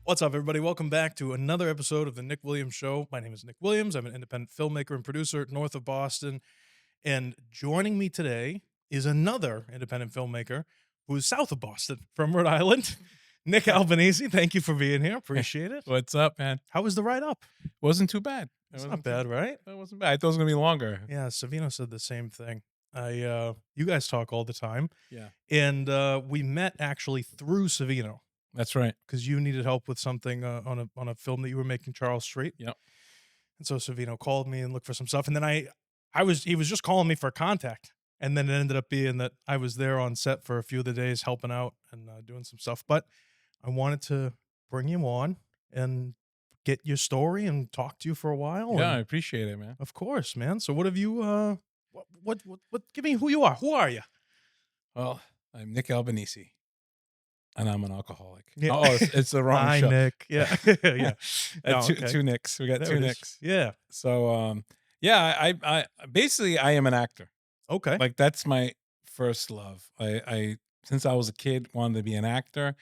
What's up, everybody? Welcome back to another episode of the Nick Williams Show. My name is Nick Williams. I'm an independent filmmaker and producer north of Boston. And joining me today is another independent filmmaker who is south of Boston from Rhode Island, Nick Albanese. Thank you for being here. Appreciate it. What's up, man? How was the ride up? Wasn't too bad. It's not bad, right? It wasn't bad. I thought it was gonna be longer. Yeah, Savino said the same thing. You guys talk all the time, Yeah, and we met actually through Savino that's right. because you needed help with something on a film that you were making, Charles Street. Yep. And so Savino called me and looked for some stuff. And then he was just calling me for contact. And then it ended up being that I was there on set for a few of the days helping out and doing some stuff. But I wanted to bring you on and get your story and talk to you for a while. Yeah, I And appreciate it, man. of course, man. So what have you, give me who you are. Who are you? Well, I'm Nick Albanese, and I'm an alcoholic. Yeah. Oh, it's the wrong Hi, show. Nick. Yeah. Yeah. No, Two, okay. two Nicks. We got There two it is. Nicks. Yeah. So, yeah, I basically I am an actor. Okay. Like that's my first love. I since I was a kid wanted to be an actor,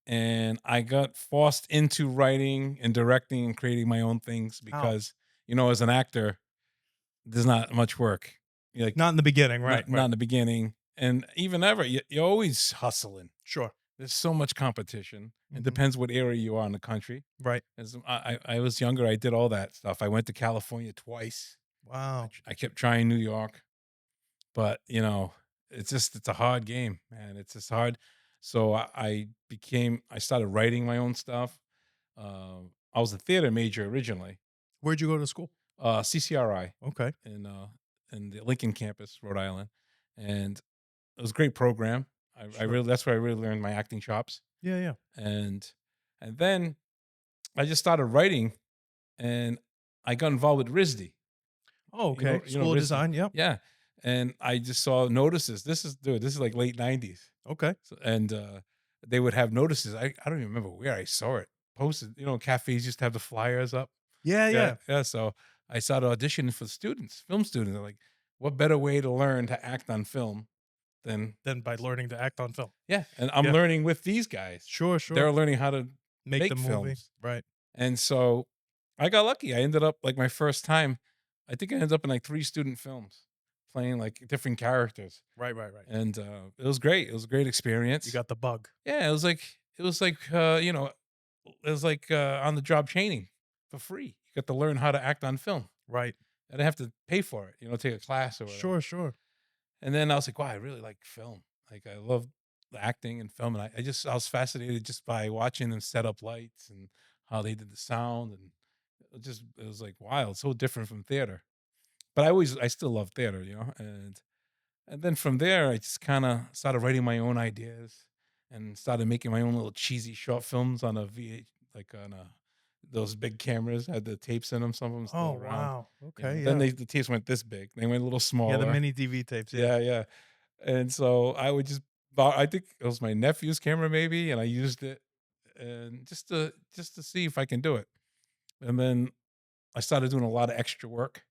and I got forced into writing and directing and creating my own things Oh, because as an actor, there's not much work. You're like not in the beginning. not, Right. not in the beginning, and even ever, you're always hustling. Sure. There's so much competition. It Mhm. depends what area you are in the country. Right. As I was younger, I did all that stuff. I went to California twice. Wow. I kept trying New York, but it's a hard game, man. It's just hard. So I started writing my own stuff. I was a theater major originally, Where'd you go to school? CCRI Okay. in the Lincoln campus, Rhode Island, and it was a great program. I Sure. really that's where I really learned my acting chops, Yeah, yeah. and then I just started writing, and I got involved with RISD. Oh, okay. You know School of RISD, Design. Yep. yeah. And I just saw notices. This is like late '90s, Okay. so, and they would have notices. I don't even remember where I saw it posted. Cafes used to have the flyers up. Yeah, Yeah, yeah. yeah. So I started auditioning for students, film students. I'm like, what better way to learn to act on film than Then by learning to act on film. yeah? And I'm Yeah. learning with these guys. Sure, sure. They're learning how to Make the make movie. films. Right. And so I got lucky. I ended up like my first time. I think I ended up in like 3 student films, playing like different characters, Right, right, right. and it was great. It was a great experience. You got the bug. Yeah, it was like on the job training for free. You got to learn how to act on film. Right. I didn't have to pay for it. Take a class or whatever. Sure, sure. And then I was like, wow, I really like film. Like I love the acting and film, and I was fascinated just by watching them set up lights and how they did the sound, and it was like wild, so different from theater. But I still love theater, and then from there I just kind of started writing my own ideas and started making my own little cheesy short films on a VH, like on a those big cameras had the tapes in them. Some of them Oh, still around. wow. Okay. Then Yeah. the tapes went this big. They went a little Yeah. The smaller. mini DV tapes. Yeah. Yeah, yeah. And so I would just I think it was my nephew's camera maybe, and I used it and just to see if I can do it. And then I started doing a lot of extra work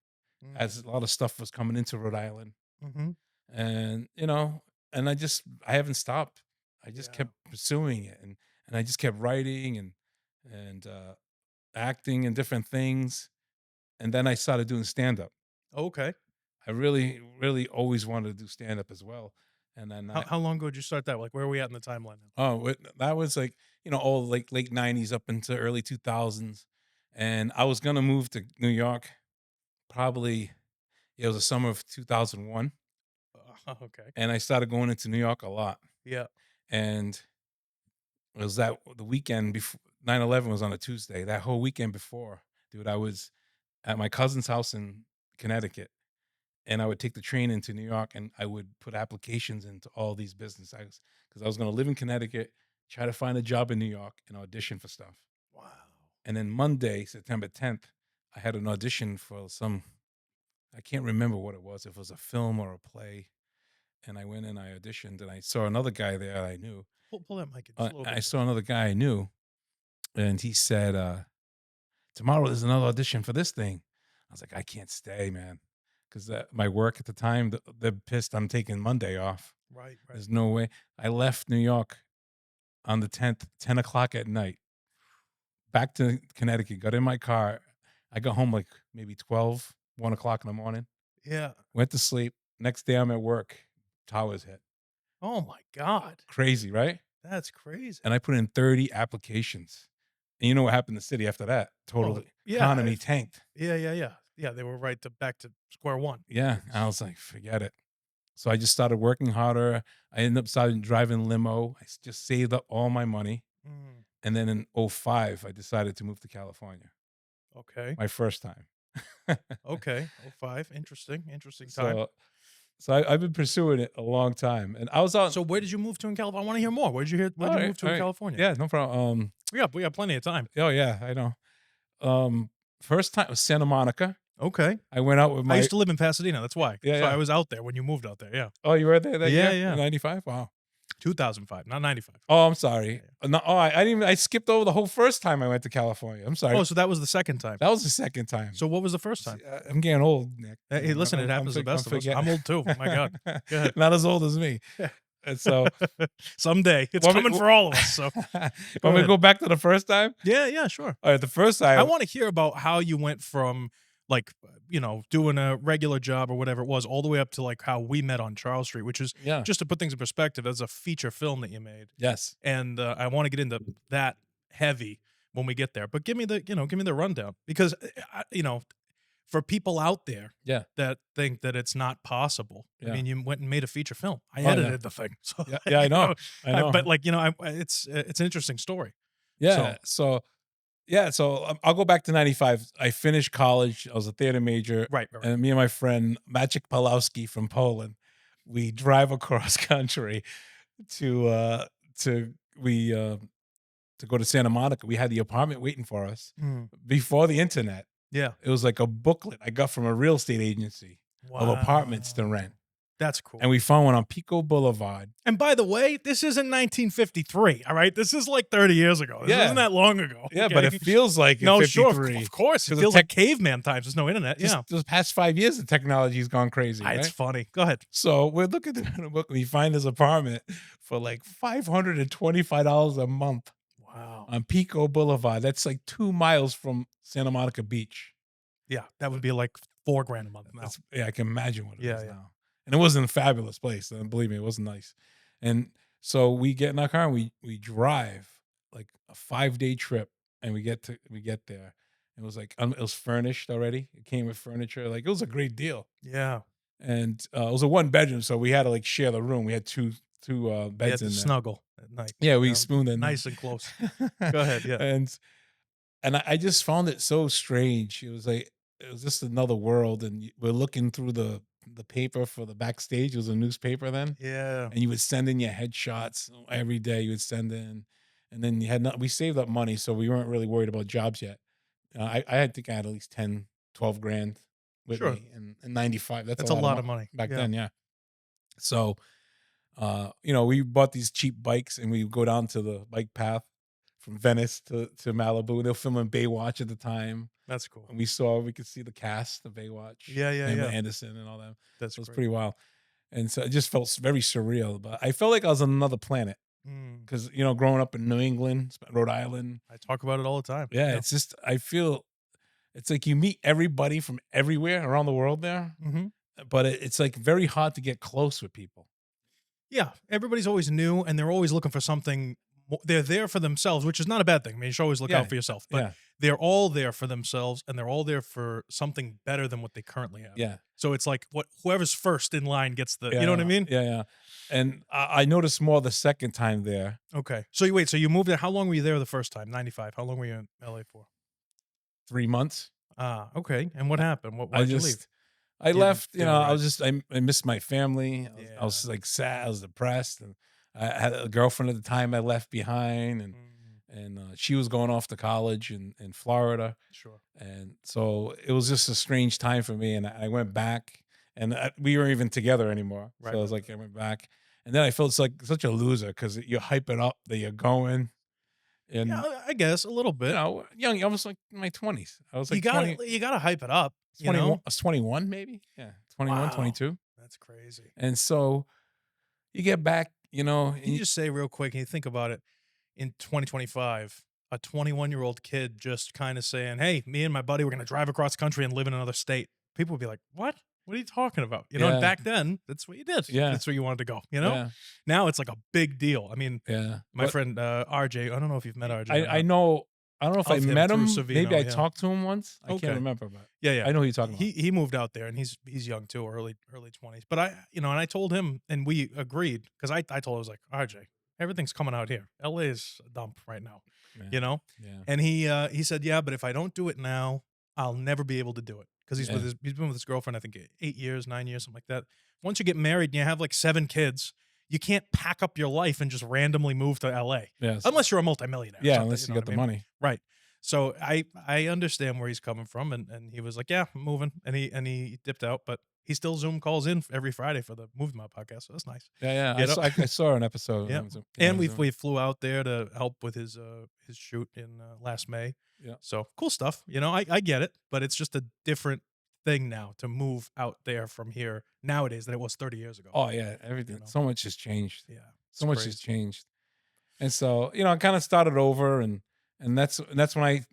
as a lot of stuff was coming into Rhode Island. Mm-hmm. And and I haven't stopped. I just Yeah. kept pursuing it, and I just kept writing and acting and different things. And then I started doing stand up. Okay. I really, really always wanted to do stand up as well. And then How long ago did you start that? Like, where are we at in the timeline now? that was like, all like late '90s up into early 2000s. And I was gonna move to New York. Probably it was the summer of 2001, Okay. and I started going into New York a lot. Yeah. And it was that the weekend before 9/11 was on a Tuesday. That whole weekend before, dude, I was at my cousin's house in Connecticut, and I would take the train into New York, and I would put applications into all these businesses because I was going to live in Connecticut, try to find a job in New York, and audition for stuff. Wow. And then Monday, September 10th, I had an audition for I can't remember what it was. If it was a film or a play. And I went and I auditioned, and I saw another guy there I knew. Pull that mic in just a little I bit. saw another guy I knew, and he said, tomorrow there's another audition for this thing. I was like, I can't stay, man. Because my work at the time, they're pissed I'm taking Monday off. Right. Right. There's no way. I left New York on the 10th, 10 o'clock at night. back to Connecticut, got in my car. I got home like maybe 12, 1 o'clock in the morning, Yeah. went to sleep. Next day I'm at work, towers hit. Oh my god. Crazy, right? That's crazy. And I put in 30 applications. And you know what happened to the city after that? Oh, Total yeah, economy tanked. yeah. Yeah, they were right to back to square one. Yeah. I was like, forget it. So I just started working harder. I ended up starting driving limo. Just saved up all my money. Mm, And then in '05, I decided to move to California. okay. My first time. Okay. Oh, 05. Interesting time. so I've been pursuing it a long time. And I was on. So where did you move to in California? I want to hear more. Where'd All you right, move to all in right. California? Yeah, no problem. We got plenty of time. Oh yeah, I know. First time was Santa Monica. Okay. I went out with I my. used to live in Pasadena. That's why. Yeah, So I yeah. was out there when you moved out there. Yeah. Oh, you were there that Yeah, year? yeah. '95? Wow. 2005, not 95. Oh, I'm Yeah, sorry. yeah. No, oh, I didn't even I skipped over the whole first time I went to California. I'm sorry. Oh, so that was the second time. That was the second time. So what was the first See, time? I'm getting old, Nick. Hey, listen, it happens to the best of us. I'm old too. My God. Go ahead. Not as old as me. And so Someday. It's Want me- coming for all of us. So want me to ahead. go back to the first time? yeah, sure. All right, the first I time. want to hear about how you went from like, doing a regular job or whatever it was, all the way up to like how we met on Charles Street, which is Yeah. just to put things in perspective, as a feature film that you made. Yes. And I want to get into that heavy when we get there. But give me the rundown because for people out there Yeah. that think that it's not possible. Yeah. I mean, you went and made a feature film. I Oh, yeah. edited the thing. So Yeah, I know. I know. but like, it's an interesting story. Yeah. So I'll go back to '95. I finished college. I was a theater major. Right. And me and my friend Maciek Palowski from Poland, we drive across country to to we to go to Santa Monica. We had the apartment waiting for us Mm, before the internet. yeah. It was like a booklet I got from a real estate agency of apartments to Wow. rent. That's cool. And we found one on Pico Boulevard. And by the way, this isn't 1953. All right, this is like 30 years ago. This Yeah. isn't that long ago. Yeah, but it feels like no, sure, 53. of course, it 'Cause the feels like caveman times. There's no internet. Just Yeah, those past 5 years, the technology's gone crazy. It's Right? funny. Go ahead. So we're looking at the book. We find this apartment for like $525 a month Wow. on Pico Boulevard. That's like 2 miles from Santa Monica Beach. Yeah, that would be like $4,000 a month now. Yeah, I can imagine what it Yeah, is yeah. now. And it wasn't a fabulous place. And believe me, it wasn't nice. And so we get in our car and we drive like a 5-day trip, and we get there. It was like it was furnished already. It came with furniture. Like it was a great deal. Yeah, And it was a 1 bedroom, so we had to like share the room. We had two you had beds to in there. snuggle at night. Yeah, we spooned in nice and close. Go ahead. Yeah. And I just found it so strange. It was like it was just another world, and we're looking through the paper for the backstage. It was a newspaper then, Yeah. and you would send in your headshots every day. You would send in, and then you had not. We saved up money, so we weren't really worried about jobs yet. I think I had at least 10, 12 grand with Sure. me in '95. That's a lot of money back Yeah. then. Yeah. So, we bought these cheap bikes, and we would go down to the bike path from Venice to Malibu. They were filming Baywatch at the time, That's cool. and we could see the cast of Baywatch. Yeah, yeah, Pamela yeah. Anderson and all that. That's So it was great. pretty wild. And so it just felt very surreal. But I felt like I was on another planet Mm, because growing up in New England, Rhode Island. I talk about it all the time. Yeah, it's just I feel it's like you meet everybody from everywhere around the world there, hmm but it's like very hard to get close with people. Yeah, everybody's always new, and they're always looking for something. They're there for themselves, which is not a bad thing. I mean, you should always look Yeah, out for yourself, but yeah. they're all there for themselves, and they're all there for something better than what they currently have. Yeah. So it's like whoever's first in line gets the. You know what I mean? Yeah, yeah. And I noticed more the second time there. Okay. So you wait. So you moved there. How long were you there the first time? 95. How long were you in LA for? 3 months. Ah, okay. And what happened? Why'd I you just leave? I Didn't left, feel I right. was just I missed my family. I was Yeah. like sad, I was depressed, and I had a girlfriend at the time I left behind, and she was going off to college in Florida, Sure. and so it was just a strange time for me. And I went back, and we weren't even together anymore. Right, So I was right, like, I went back, and then I felt like such a loser because you hype it up that you're going, and Yeah, I guess a little bit. young. I was like in my 20s. I was like You gotta hype it up. You 21. know. I was 21, maybe. Yeah, 21, Wow. 22. That's crazy. And so you get back, and Can you just say real quick, and you think about it in 2025, a 21-year-old kid just kind of saying, "Hey, me and my buddy, we're gonna drive across country and live in another state," people would be like, "What? What are you talking about?" You know, and Yeah. back then, that's what you did. Yeah. That's where you wanted to go. You know, Yeah. now it's like a big deal. I mean, Yeah. my But friend RJ, I don't know if you've met RJ or I not. know I don't know if I Of him met through him. Maybe Savino, I yeah. talked to him once. I can't Okay. remember, but Yeah, yeah. I know who you're talking about. He moved out there and he's young too, early 20s. But and I told him and we agreed because I told him, I was like, RJ, everything's coming out here. LA is a dump right now, Yeah. you know? Yeah. And he said, "Yeah, but if I don't do it now, I'll never be able to do it." Because Yeah. he's been with his girlfriend, I think 8 years, 9 years, something like that. Once you get married and you have like 7 kids, you can't pack up your life and just randomly move to LA. Yes. Unless you're a multimillionaire or Yeah, something. unless You you know got what I the mean? money. Right. So I understand where he's coming from, and he was like, "Yeah, I'm moving," and he dipped out, but he still Zoom calls in every Friday for the Movie Mouth podcast, so that's nice, Yeah, yeah. you know. I saw an episode Yeah, on Zoom. Yeah, and on Zoom. we flew out there to help with his shoot in last May, Yeah. so cool stuff. You know, I get it, but it's just a different thing now to move out there from here nowadays than it was 30 years ago. Oh yeah, everything. You know, So much has changed. yeah, it's So much has crazy. changed. And so, I kind of started over and that's when I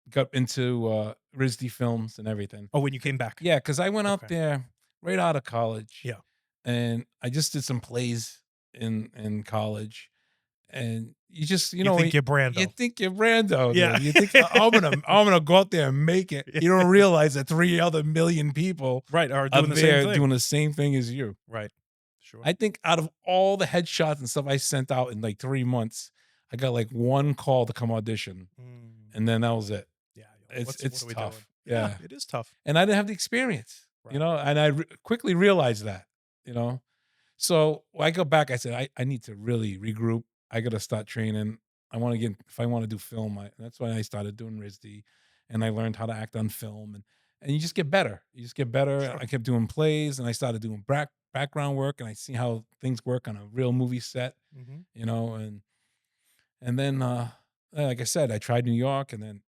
got into RISD films and everything. Oh, when you came back, Yeah, because I went out okay, there right out of college yeah, and I just did some plays in college. And you just, you think you're you Brando, think you're Brando, yeah, dude. You think I'm gonna go out there and make it. You don't realize that 3 other million people right, are are doing the same there thing, doing the same thing as you. right, sure, I think out of all the headshots and stuff I sent out in like 3 months, I got like one call to come audition, mm. and then that was it. Yeah, you're like, what It's are we doing? tough. Yeah, Yeah, it is tough. and I didn't have the experience, Right. and I quickly realized that, you know. So when I go back, I said I need to really regroup. I got to start training. I want to get if I want to do film. That's why I started doing RISD, and I learned how to act on film, and you just get better. You just get better. Sure. I kept doing plays, and I started doing background work, and I see how things work on a real movie set, Mhm. and then like I said, I tried New York, and then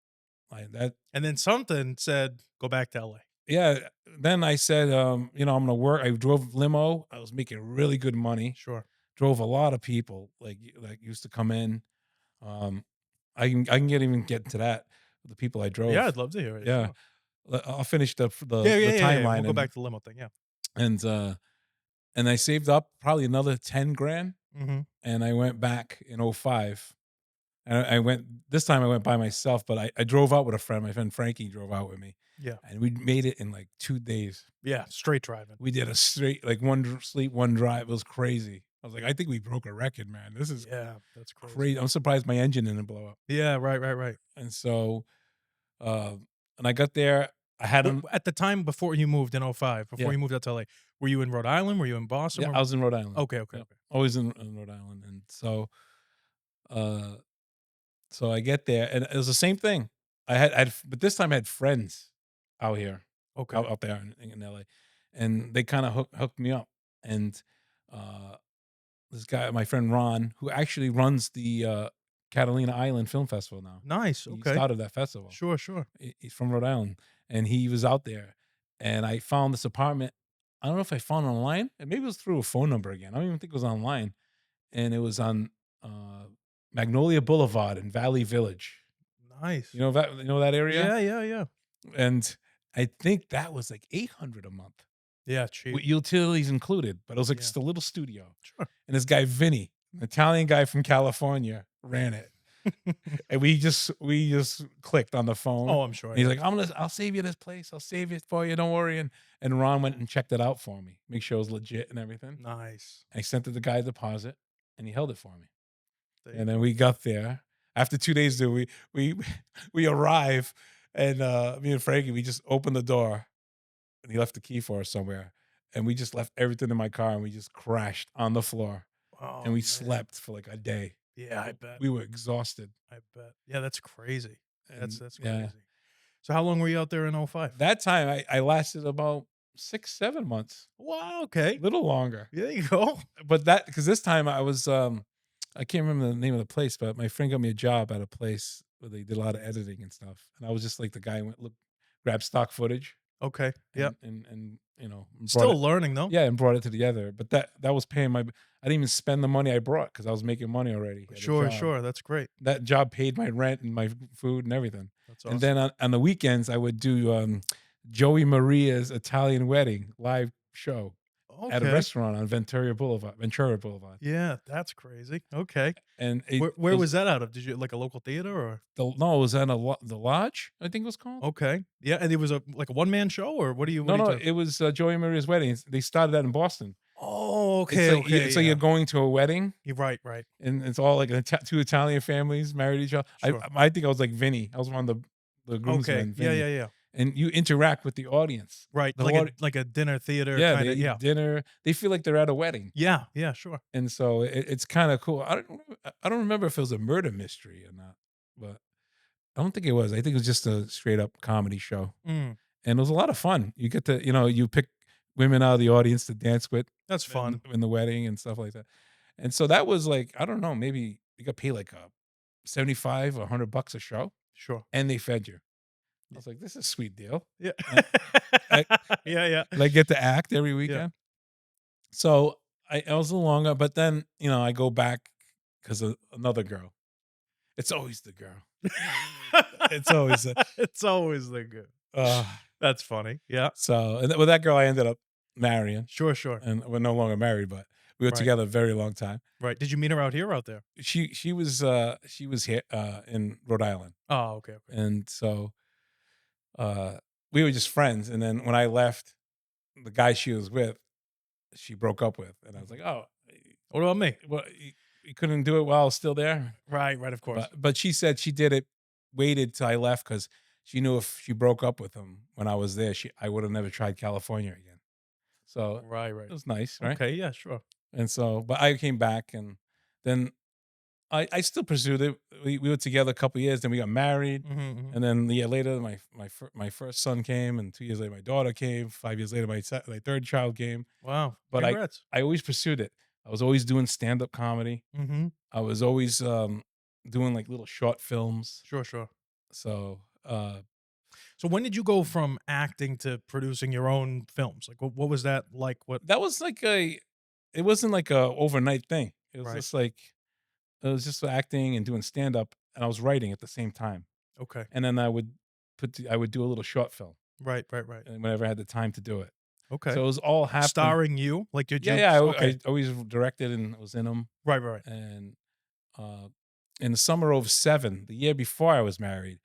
that And then something said, "Go back to LA." yeah. Then I said, I'm gonna work. I drove limo. I was making really good money. Sure. Drove a lot of people like used to come in. Um, I can get into that with the people I Yeah, drove. I'd love to hear it, Yeah, sure. I'll finish Yeah, the yeah, yeah, yeah, we'll timeline go back to the limo thing, yeah. and uh and I saved up probably another 10 grand, Mhm. and I went back in '05. And I went this time. I went by myself, but I drove out with a friend. My friend Frankie drove out with me, Yeah. and we made it in like 2 days. Yeah, straight driving. We did a straight like sleep, one drive. It was crazy. I was like, I think we broke a record, man. This is Yeah, that's crazy. crazy. I'm surprised my engine didn't blow up. Yeah, right, right, right. And so, and I got there. I had Well, him. at the time before you moved in '05, before Yeah, you moved out to LA, were you in Rhode Island? Were you in Boston? yeah. Where I was in Rhode Island. Okay, okay, Yeah, okay. always in Rhode Island. And uh, so I get there, and it was the same thing. But this time I had friends out here, Okay. out there in LA, and they kind of hooked me up. And uh, this guy, my friend Ron, who actually runs the Catalina Island Film Festival now. Nice, He okay. started that festival. Sure, sure. He's from Rhode Island, and he was out there. And I found this apartment. I don't know if I found it online, and maybe it was through a phone number again. I don't even think it was online, and it was on Magnolia Boulevard in Valley Village. Nice. You know that area, Yeah, yeah, yeah. and I think that was like 800 a month Yeah, cheap. with utilities included. But it was like Yeah. just a little studio. Sure. And this guy Vinny, an Italian guy from California, ran it. And we just clicked on the phone. Oh, I'm sure. And he's Yeah. like, I'll save you this place. I'll save it for you. Don't worry. And Ron went and checked it out for me, make sure it was legit and everything. Nice. I sent it the guy a deposit, and he held it for me. There you And then go. we got there. After 2 days, dude, we arrive, and me and Frankie, we just opened the door, and he left the key for us somewhere, and we just left everything in my car, and we just crashed on the floor, Oh, and we man. slept for like a day. Yeah, I bet. We were exhausted. I bet. Yeah, that's crazy. And That's yeah, crazy. So how long were you out there in '05? that time I lasted about 6, 7 months, Wow, a okay. little longer. There you go. But because this time I was I can't remember the name of the place, but my friend got me a job at a place where they did a lot of editing and stuff, and I was just like the guy who went look, grab stock footage Okay. Yep. and and brought it. Still learning though. Yeah, and brought it together. But that was paying my. I didn't even spend the money I brought because I was making money already at a Sure, job. sure. That's great. That job paid my rent and my food and everything. That's And then awesome. on the weekends, I would do Joey Maria's Italian wedding live show at a Okay. restaurant on Ventura Boulevard. Yeah, that's crazy. Okay. And it Where was was that out of? Did you like a local theater or? no, it was at the lodge, I think it was called. Okay. Yeah, and it was a like a one man show or what No, are you no, talking? it was Joey Maria's wedding. They started that in Boston. Oh, It's okay, like okay, it's like you're yeah. going to a wedding, You're right, right. and it's all like two Italian families married each other. I Sure. I think I was like Vinny. I was one of the Okay. groomsmen, Yeah, Vinny, yeah, yeah. and you interact with the audience. Right. The whole Like a dinner theater Yeah, they kinda, eat yeah. dinner. They feel like they're at a wedding, Yeah, yeah, sure. and so it's kind of cool. I don't remember if it was a murder mystery or not, but I don't think it was. I think it was just a straight up comedy show, Mm, and it was a lot of fun. You get to you pick women out of the audience to dance with that's in, fun. in the wedding and stuff like that. And so that was like, I don't know, maybe you got paid like 75 or $100 a show, Sure. and they fed you. I Y was like, this is a sweet deal. Yeah. And I, Yeah, yeah. and I get to act every Yeah. weekend. So I was a little longer, but then, I go back because of another girl. It's always the girl. It's always a, It's always the good. uh, That's funny. Yeah. so, and with that girl, I ended up marrying, Sure, sure. and we're no longer married, but we were Right, together a very long time. right. Did you meet her out here or out there? She was here in Rhode Island. Oh, okay, okay. And so uh we were just friends. And then when I left, the guy she was with, she broke up with. And I was Mhm. like, oh, What about me? well, you couldn't do it while I was still there. Right, right, of course. But she said she did it, waited till I left because she knew if she broke up with him when I was there, I would have never tried California again. So Right, right. it was nice, right? Okay, yeah, sure. And so, but I came back, and then I still pursued it. We were together a couple years, then we got married, Mhm, mhm. and then the year later, my first son came, and 2 years later, my daughter came. 5 years later, my third child came. Wow, But congrats. I always pursued it. I was always doing stand up comedy. Mhm. I was always doing like little short films. Sure, sure. So So when did you go from acting to producing your own films? Like, what was that like? What? that was like it wasn't like a overnight thing. It was Right. just like it was just acting and doing stand up, and I was writing at the same time. Okay. And then I would do a little short film, Right, right, right. and whenever I had the time to do it. Okay. So it was all happening. Starring you? Like, did Yeah, you? yeah. Okay. I always directed and was in them. Right, right, right. And uh, in the summer of '07, the year before I was married,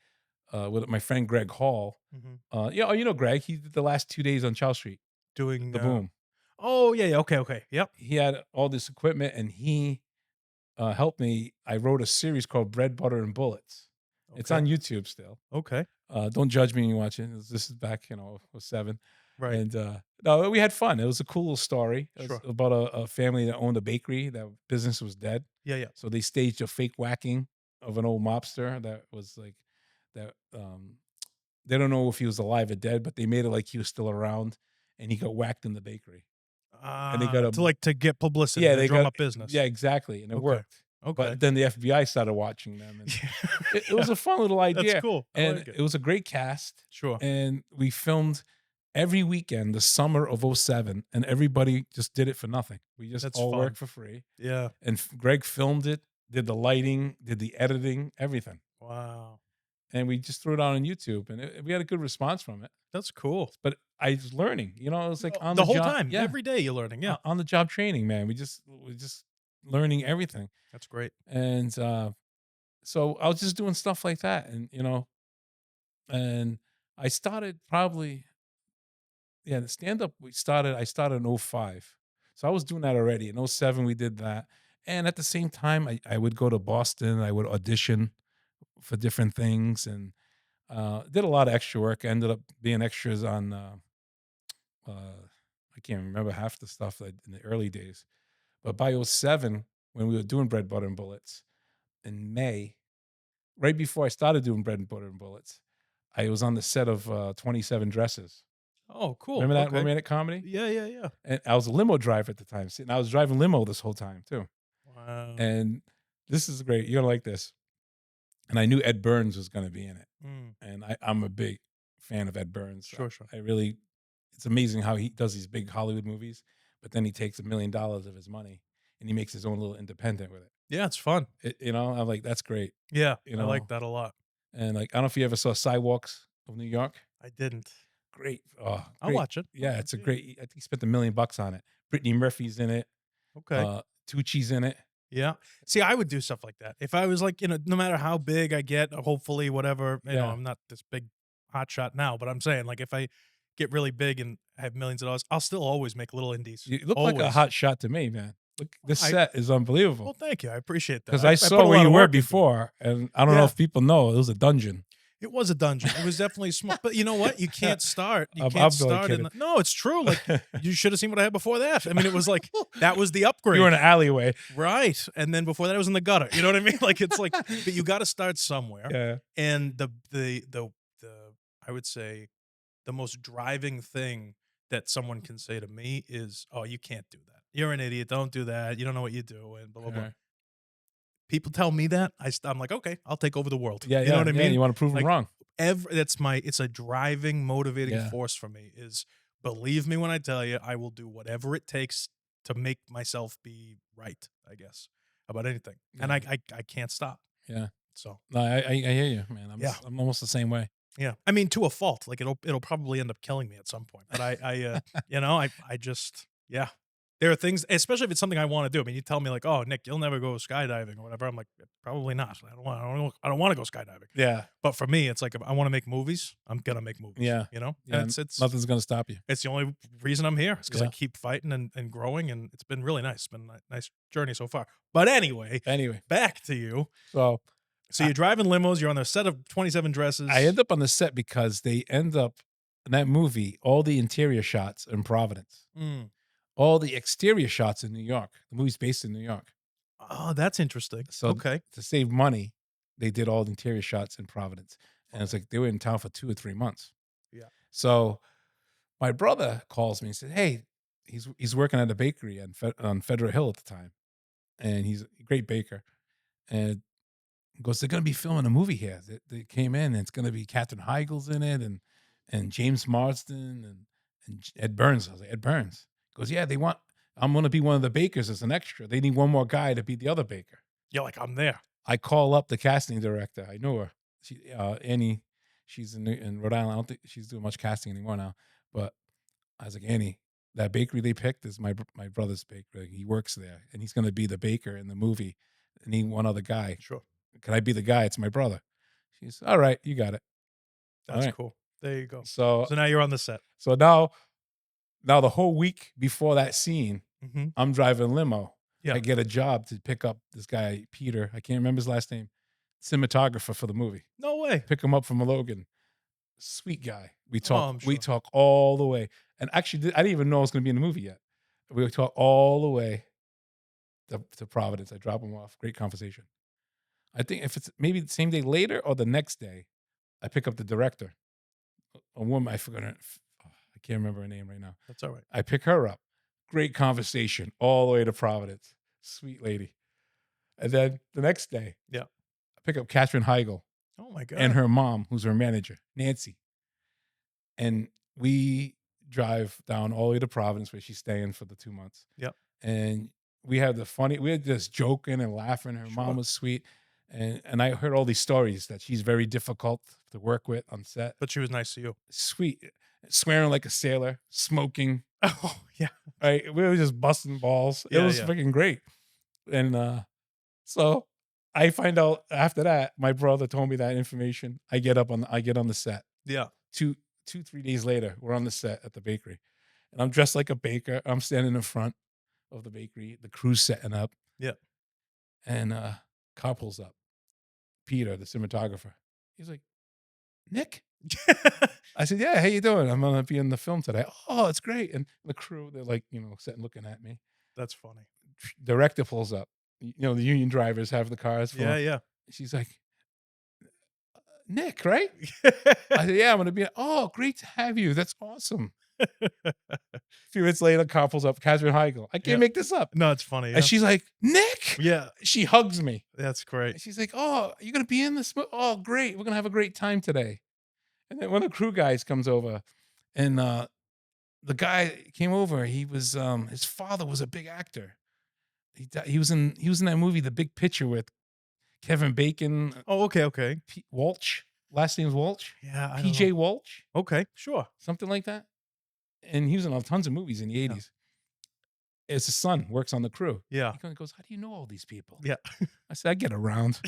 with my friend Greg Hall. Mhm. Yeah, oh, you know Greg. He did the last 2 days on Charles Street, Doing. the Boom. Oh yeah, yeah. Okay, okay. Yep. He had all this equipment, and he helped me. I wrote a series called Bread, Butter, and Bullets. It's Okay. on YouTube still. Okay. Don't judge me when you watch it. This is back, '07. Right. And no, we had fun. It was a cool little story. It was Sure. about a family that owned a bakery. That business was dead, Yeah, yeah. so they staged a fake whacking of an old mobster that was like that. They don't know if he was alive or dead, but they made it like he was still around, and he got whacked in the bakery, and they got a To get publicity yeah, to they drum got up business. yeah, exactly, and it Okay. worked. Okay. But then the FBI started watching them, and it was Yeah. a fun little That's idea, cool. I and like it. it was a great cast, Sure. and we filmed every weekend the summer of '07, and everybody just did it for nothing. We just That's all fun. worked for free, Yeah. and Greg filmed it, did the lighting, did the editing, everything, Wow. and we just threw it out on YouTube, and we had a good response from it. That's cool. But I was learning, it was like on The the whole job, time, yeah, every day you're learning. Yeah. on the job training, man. We just learning everything, That's great. and so I was just doing stuff like that, and and I started probably the stand up. I started in '05, so I was doing that already. In '07 we did that, and at the same time I would go to Boston. I would audition for different things, and did a lot of extra work. I ended up being extras on. I can't remember half the stuff that in the early days, but by '07, when we were doing Bread, Butter, and Bullets in May, right before I started doing Bread and Butter and Bullets, I was on the set of 27 Dresses. Oh, cool. Remember that Okay. romantic comedy? Yeah, yeah, yeah. And I was a limo driver at the time. See, and I was driving limo this whole time too. Wow. And this is great. You're gonna like this. And I knew Ed Burns was gonna be in it. Mm. And I'm a big fan of Ed Burns. Sure, sure. I really it's amazing how he does these big Hollywood movies, but then he takes $1 million of his money and he makes his own little independent with it. Yeah, it's fun. I'm like, that's great, Yeah, you I like know. that a lot. And like, I don't know if you ever saw Sidewalks of New York. I didn't. Great, oh, I'll great. watch it. Yeah, it's a great. I think he spent $1 million on it. Brittany Murphy's in it. Okay. Tucci's in it. Yeah. See, I would do stuff like that. If I was like, no matter how big I get, hopefully, whatever, Yeah. I'm not this big hot shot now, but I'm saying, like, if I get really big and have millions of dollars, I'll still always make little indies. You look like a Always. hot shot to me, man. Look, this I- set is unbelievable. Well, thank you. I appreciate that. Because I I put saw a where lot you of were work into it. before, and I don't know Yeah. if people know it was a dungeon. It was a dungeon. It was definitely small. But you know what? You can't start. You I'm can't really start in kidding. the. No, it's true. Like, you should have seen what I had before that. I mean, it was like, that was the upgrade. You were in an alleyway. Right. And then before that, I was in the gutter. You know what I mean? Like, it's like, but you got to start somewhere. Yeah. And the I would say the most driving thing that someone can say to me is, "Oh, you can't do that. You're an idiot. Don't do that. You don't know what you do." And blah blah blah. Right. People tell me that, I'm like, okay, I'll take over the world. Yeah, you know what I mean? You want to prove Like, them wrong. It's a driving, motivating Yeah. force for me. Is believe me when I tell you, I will do whatever it takes to make myself be right. I guess about anything, and Yeah. I can't stop. Yeah. So No, I hear you, man. Yeah. I'm almost the same way. yeah, I mean, to a fault. Like, it'll probably end up killing me at some point. But I just yeah. There are things, especially if it's something I want to do. I mean, you tell me like, "Oh, Nick, you'll never go skydiving or whatever." I'm like, probably not. I don't want to go skydiving. Yeah. But for me, it's like, if I want to make movies, I'm gonna make movies. Yeah. And Yeah. it's Nothing's gonna stop you. it's the only reason I'm here. It's because I Yeah. keep fighting and growing, and it's been really nice. It's been a nice journey so far. But anyway, Anyway, back to you. so So you're driving limos. You're on the set of 27 Dresses. I end up on the set because they end up in that movie, all the interior shots in Providence, Mm. all the exterior shots in New York. The movie's based in New York. Oh, that's interesting. So Okay. to save money, they did all the interior shots in Providence. And it's like they were in town for 2 or 3 months. Yeah. So my brother calls me and said, "Hey, he's working at a bakery on Federal Hill at the time, and he's a great baker." And he goes, "They're going to be filming a movie here. They came in, and it's going to be Katherine Heigl's in it, and James Marsden and Ed Burns." I was like, "Ed Burns?" He goes, "Yeah, I'm going to be one of the bakers as an extra. They need one more guy to be the other baker." You're like, I'm there. I call up the casting director. I know her. Annie. She's in Rhode Island. I don't think she's doing much casting anymore now. But I was like, "Annie, that bakery they picked is my brother's bakery. He works there, and he's going to be the baker in the movie. I need one other guy. Sure. Can I be the guy? It's my brother." She's all right. You got it. That's right. cool. There you go. So So now you're on the set. now the whole week before that scene, Mm-hmm. I'm driving limo. Yeah. I get a job to pick up this guy, Peter. I can't remember his last name. Cinematographer for the movie. No way. Pick him up from Logan. Sweet guy. We talk. I'm We sure. talk all the way. And actually, I didn't even know I was going to be in the movie yet. We would talk all the way to Providence. I drop him off. Great conversation. I think if it's maybe the same day later or the next day, I pick up the director. A woman, I forgot her. I can't remember her name right now. That's all right. I pick her up. Great conversation all the way to Providence. Sweet lady. And then the next day, Yeah. I pick up Katherine Heigl Oh my God. and her mom, who's her manager, Nancy. And we drive down all the way to Providence where she's staying for the 2 months. Yep. And we were just joking and laughing. Her Sure. mom was sweet. And I heard all these stories that she's very difficult to work with on set. But she was nice to you. Sweet. Swearing like a sailor, smoking. Oh yeah. Right? We were just busting balls. It Yeah, was yeah. freaking great. And so I find out after that, my brother told me that information. I get on the set. Yeah. 3 days later, we're on the set at the bakery. And I'm dressed like a baker. I'm standing in front of the bakery. The crew's setting up. Yeah. And car pulls up. Peter, the cinematographer. He's like, "Nick?" I said, "Yeah, how you doing? I'm gonna be in the film today." "Oh, it's great." And the crew, they're like, sitting looking at me. That's funny. Director pulls up. The union drivers have the cars for Yeah, him. yeah. She's like, "Nick, right?" I said, "Yeah, I'm gonna be." "Oh, great to have you. That's awesome." A few minutes later, car pulls up. Katherine Heigl. I can't Yeah. make this up. No, it's funny. Yeah. And she's like, "Nick." Yeah, She hugs me. that's great. And she's like, "Oh, you're gonna be in this? Oh, great. We're gonna have a great time today." And then one of the crew guys comes over, and the guy came over. He was his father was a big actor. He was in that movie, The Big Picture, with Kevin Bacon, Oh, okay, okay. Walsh. Last name's Walsh. Yeah, I don't know. PJ Walsh, Okay, sure. something like that. And he was in tons of movies in the Yeah. 80s. His son works on the crew. Yeah. He goes, "How do you know all these people?" Yeah. I said, "I get around."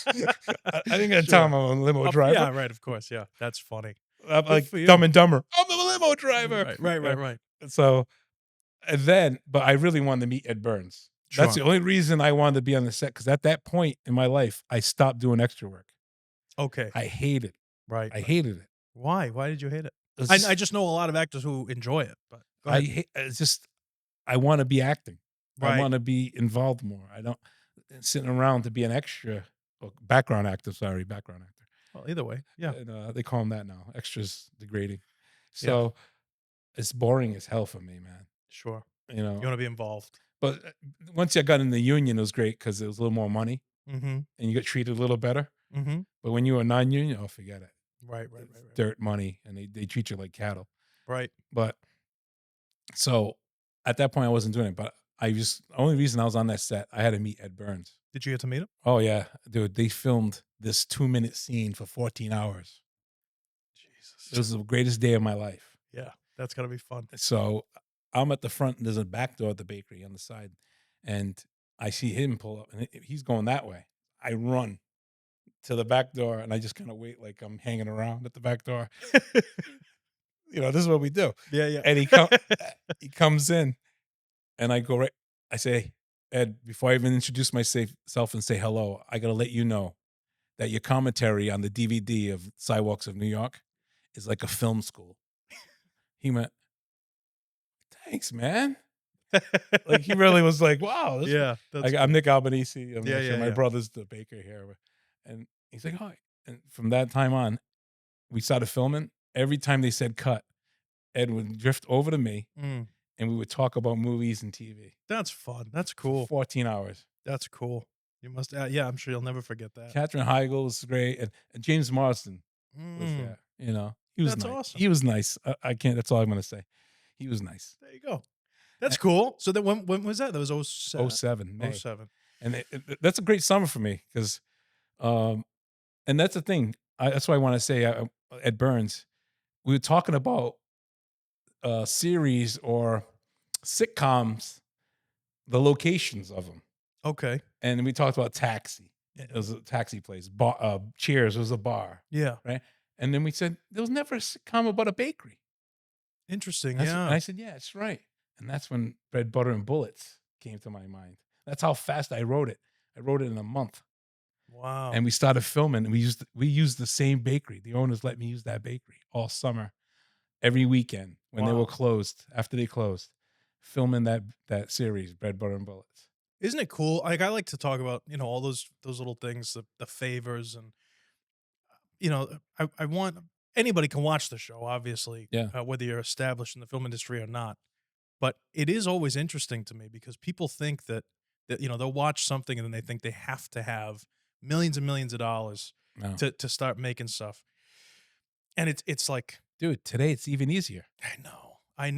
I didn't gonna tell Sure. him I'm a limo driver. Yeah, right, of course, yeah. That's funny. I'm Good like for you. Dumb and Dumber. I'm a limo driver. Right. So, and then, but I really wanted to meet Ed Burns. That's the Sure. only reason I wanted to be on the set, because at that point in my life, I stopped doing extra work. Okay. I hated. Right. I hated it. Why? Why did you hate it? It's I just know a lot of actors who enjoy it, but go ahead. It's just I want to be acting. I Right. want to be involved more. I don't sitting around to be an extra, or background actor. Sorry, background actor. Well, either way. Yeah. And, they call them that now. Extras degrading. Yeah. So it's boring as hell for me, man. Sure. You You know, want to be involved. but once I got in the union, it was great because it was a little more money Mm-hmm. and you got treated a little better. Mm-hmm. But when you were non-union, oh, forget it. Right. It's dirt money, and they treat you like cattle. Right. But so at that point, I wasn't doing it. But the only reason I was on that set, I had to meet Ed Burns. Did you get to meet him? Oh yeah, dude, they filmed this 2-minute scene for 14 hours. Jesus. It was the greatest day of my life. Yeah, that's gotta be fun. So I'm at the front, and there's a back door at the bakery on the side, and I see him pull up, and he's going that way. I run to the back door, and I just kind of wait like I'm hanging around at the back door. This is what we do. Yeah. And he comes in, and I go right. I say, "Ed, before I even introduce myself and say hello, I got to let you know that your commentary on the DVD of Sidewalks of New York is like a film school." He went, "Thanks, man." Like, he really was like, "Wow." Yeah. I'm Nick Albanese. Yeah, My yeah. brother's the baker here. And he's like, "Hi." And from that time on, we started filming. Every time they said cut, Ed would drift over to me, Mm, and we would talk about movies and TV. that's fun. That's For cool. 14 hours. That's cool. You must. Yeah, I'm sure you'll never forget that. Katherine Heigl was great. And James Marsden was Mm, there. He was That's nice. awesome. He was nice. I can't, that's all I'm going to say. He was nice. There you go. That's cool. So then when was that? That was 07. 07, May. 07. And that's a great summer for me because, and that's the thing. That's why I want to say, Ed Burns, we were talking about series or sitcoms, the locations of them. Okay. And we talked about Taxi. It was a taxi place. Cheers was a bar. Yeah. Right. And then we said, there was never a sitcom about a bakery. Interesting. And Yeah. I said, yeah, that's right. And that's when Bread, Butter, and Bullets came to my mind. That's how fast I wrote it. I wrote it in a month. Wow. And we started filming. And we used the same bakery. The owners let me use that bakery all summer, every weekend when they Wow. were closed, after they closed, filming that series, Bread, Butter, and Bullets. Isn't it cool? Like, I like to talk about, all those little things, the favors, and I want anybody can watch the show, obviously, Yeah. whether you're established in the film industry or not. But it is always interesting to me because people think that they'll watch something and then they think they have to have millions and millions of dollars No. to start making stuff, and it's like, Dude, today it's even easier. I know.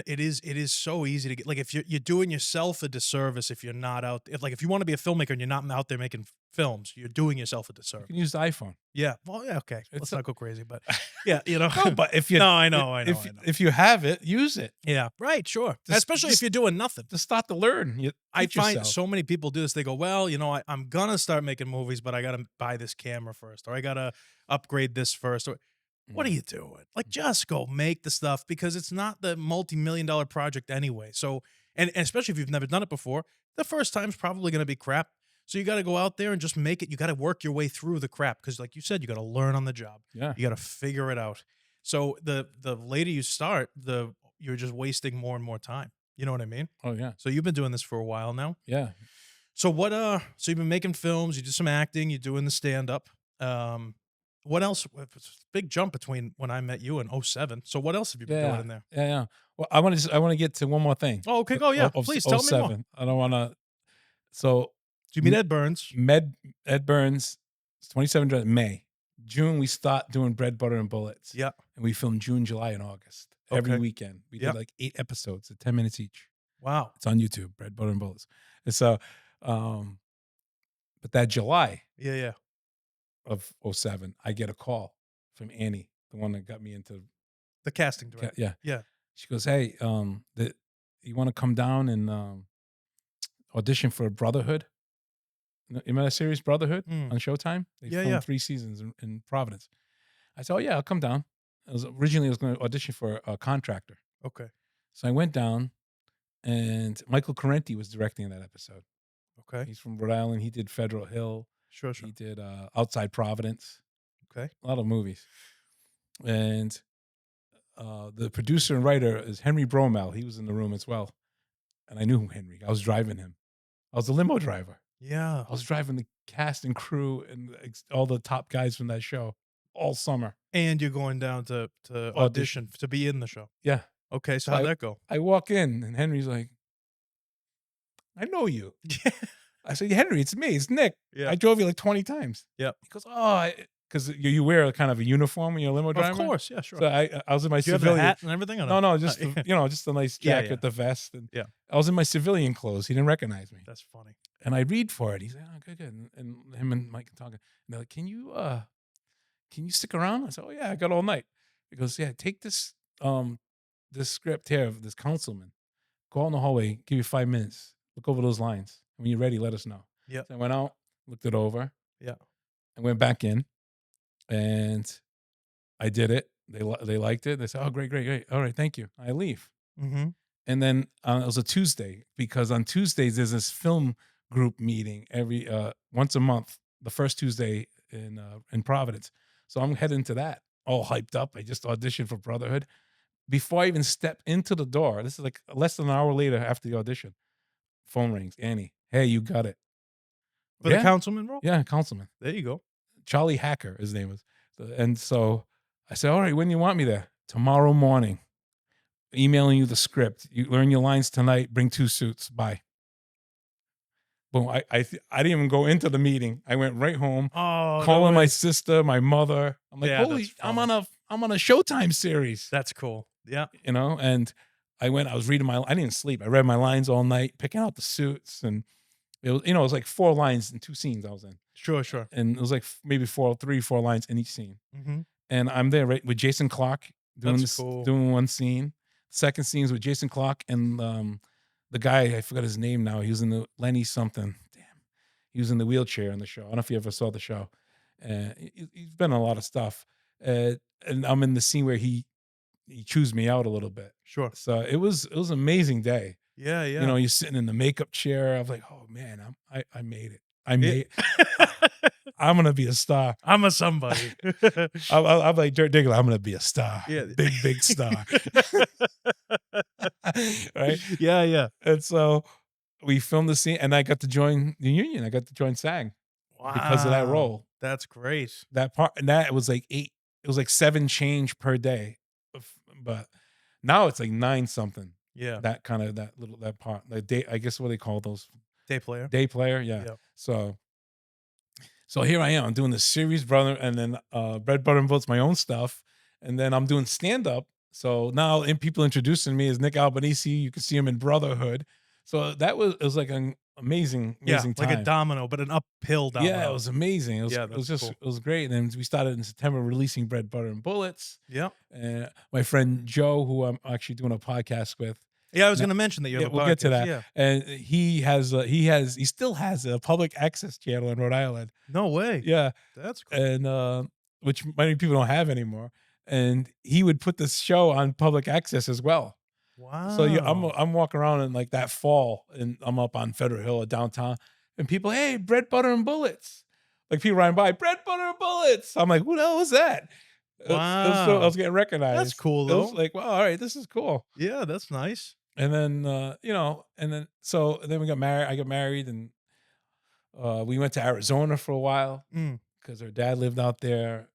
It is so easy to get, like, if you're doing yourself a disservice if you're not out, if you want to be a filmmaker and you're not out there making films, you're doing yourself a You disservice. can use the iPhone. Yeah. Well, yeah, okay. It's Let's a- not go crazy, but yeah, No, but if you No, I know. if you have it, use it. Yeah. Right, sure. Just- Especially just- if you're doing nothing. To start to learn. I Teach find yourself. so many people do this. They go, well, I'm gonna start making movies, but I gotta buy this camera first, or I gotta upgrade this first. Or what are you doing? Like, just go make the stuff, because it's not the multi-million-dollar project anyway. So, and especially if you've never done it before, the first time's probably gonna be crap. So you got to go out there and just make it. You got to work your way through the crap, because, like you said, you got to learn on the job. Yeah. You got to figure it out. So the later you start, you're just wasting more and more time. You know what I mean? Oh yeah. So you've been doing this for a while now. Yeah. So so you've been making films, you do some acting, you're doing the stand up. What else? Big jump between when I met you in 07. So what else have you been doing in there? Yeah. Well, I want to get to one more thing. Oh, okay, go. Yeah, Of please tell me more. 07. I don't want to. So Do you meet Ed Burns? Ed Burns, 27 May. June we start doing Bread, Butter, and Bullets. Yeah. And we film June, July, and August. every Okay. weekend. We did Yep. like 8 episodes at 10 minutes each. Wow. It's on YouTube, Bread, Butter, and Bullets. And so, um, but that July Yeah, yeah. of '07, I get a call from Annie, the one that got me into The casting director. yeah. Yeah. She goes, "Hey, you want to come down and audition for Brotherhood? You remember that series Brotherhood Mm. on Showtime? They Yeah, filmed yeah. 3 seasons in Providence." I said, "Oh yeah, I'll come down." I was going to audition for a contractor, Okay. so I went down, and Michael Correnti was directing that episode. Okay. He's from Rhode Island. He did Federal Hill. Sure, He sure. did Outside Providence. Okay. A lot of movies. And the producer and writer is Henry Bromell. He was in the room as well. And I knew Henry. I was driving him. I was a limo driver. Yeah. I was driving the cast and crew and all the top guys from that show all summer. And you're going down to audition to be in the show. Yeah. Okay, so So how'd that go? I walk in and Henry's like, "I know you." Yeah. I said, "Henry, it's me. It's Nick. Yeah. I drove you like 20 times." Yep. He goes, "Oh, because you wear a kind of a uniform when you're a limo driver." Of course, yeah, sure. So I was in my Do you have the civilian. hat and everything or no? No, just just a nice Yeah, jacket, yeah. the vest, and Yeah. I was in my civilian clothes. He didn't recognize me, That's funny. and I read for it. He's like, "Oh, good, good," and him and Mike are talking. And they're like, "Can you stick around?" I said, "Oh yeah, I got all night." He goes, "Yeah, take this script here of this councilman. Go out in the hallway, give you 5 minutes. Look over those lines. When you're ready, let us know." Yep. So I went out, looked it over. Yeah. I went back in, and I did it. They liked it. They said, "Oh, great, great, great. All right, thank you." I leave. Mm-hmm. And then it was a Tuesday, because on Tuesdays there's this film group meeting every once a month, the first Tuesday in Providence. So I'm heading to that, all hyped up. I just auditioned for Brotherhood. Before I even step into the door, this is like less than an hour later after the audition, phone rings. "Annie, hey, you got it." For the Yeah, councilman role? yeah, councilman There you go. Charlie Hacker, his name was. And so I said, "All right, when do you want me there?" "Tomorrow morning. Emailing you the script. You learn your lines tonight. Bring 2 suits. Bye." Boom. I didn't even go into the meeting. I went right home, Oh, no calling my way. sister, my mother. I'm like, Yeah, "Holy, that's I'm funny. on a Showtime series." That's cool. Yeah. And I was reading I didn't sleep. I read my lines all night, picking out the suits, and it was like 4 lines in 2 scenes I was in. Sure, sure. And it was like maybe 4 lines in each scene. Mm-hmm. And I'm there right with Jason Clark That's cool. doing one scene. Second scene is with Jason Clark and the guy, I forgot his name now. He was in the Lenny something. Damn, he was in the wheelchair in the show. I don't know if you ever saw the show. He's been in a lot of stuff. And I'm in the scene where he chews me out a little bit. Sure. So it was an amazing day. Yeah, yeah. You're sitting in the makeup chair. I was like, "Oh man, I made it. I'm gonna be a star. I'm a somebody. I'm like Dirk Diggler. I'm gonna be a star. Yeah. Big star." Right? Yeah, yeah. And so we filmed the scene, and I got to join the union. I got to join SAG because of that Wow. role. That's great. That part, and that was like 8. It was like 7 change per day, but now it's like 9 something. Yeah. That kind of that part, like day. I guess what they call those, Day player. day player. Yeah. Yep. So here I am. I'm doing this series, brother, and then Bread, Butter, and Bullets, my own stuff, and then I'm doing stand up. So now people introducing me as Nick Albanese. You can see him in Brotherhood. So it was like an amazing time. Like a domino, but an uphill domino. Yeah, it was amazing. It was, Yeah, it was that's just cool. it was great. And then we started in September releasing Bread, Butter, and Bullets. Yeah. And my friend Joe, who I'm actually doing a podcast with. Yeah, I was going to mention that you have a podcast. We'll get to that. Yeah. And he still has a public access channel in Rhode Island. No way. Yeah. That's cool. And which many people don't have anymore. And he would put this show on public access as well. Wow. So I'm walking around in like that fall, and I'm up on Federal Hill or downtown, and people, "Hey, Bread, Butter, and Bullets." Like people riding by, "Bread, Butter, and Bullets." I'm like, "Who the hell was that?" Wow. I was getting recognized. That's cool, It was though. like, wow, all right, this is cool. Yeah, that's nice. And then then we got married. I got married, and we went to Arizona for a while because her dad lived out there.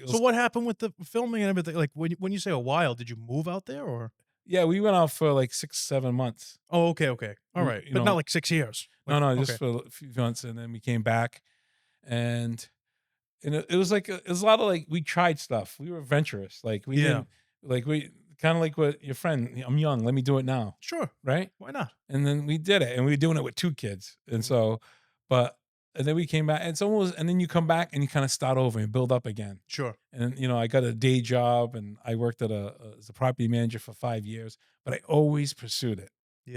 So what happened with the filming and everything? Like when you say a while, did you move out there or? Yeah, we went out for like 6, 7 months. Oh, okay. All right. But not like 6 years. Like, No, just for a few months, and then we came back, and it was like it was a lot of like we tried stuff. We were adventurous. Like we didn't like kind of like what your friend, I'm young, let me do it now, Sure. right? Why not? And then we did it, and we were doing it with 2 kids, and Mhm. so, but and then we came back, and it's almost, and then you come back and you kinda start over and build up again. Sure. And, I got a day job, and I worked as a property manager for 5 years, but I always pursued it.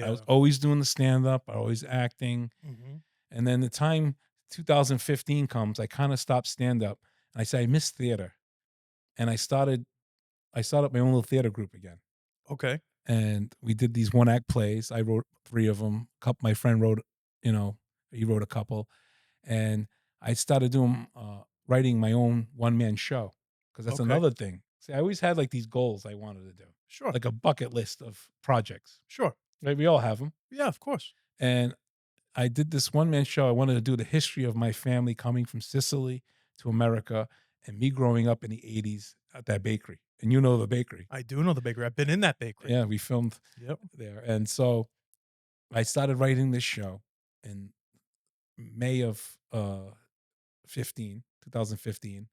I was Yeah. always doing the stand-up, I always acting, Mhm. and then the time 2015 comes, I kinda stopped stand-up, and I said, "I miss theater," and I started my own little theater group again. Okay. And we did these one act plays. I wrote 3 of them. Couple my friend wrote, you know, he wrote a couple, and I started doing writing my own one man show, because that's Okay. another thing. See, I always had like these goals I wanted to do, Sure. like a bucket list of projects. Sure. Right? We all have them. Yeah, of course. And I did this one man show. I wanted to do the history of my family coming from Sicily to America, and me growing up in the '80s at that bakery. And you know the bakery. I do know the bakery. I've been in that bakery. Yeah, we filmed Yep. there. And so I started writing this show in May of 2015,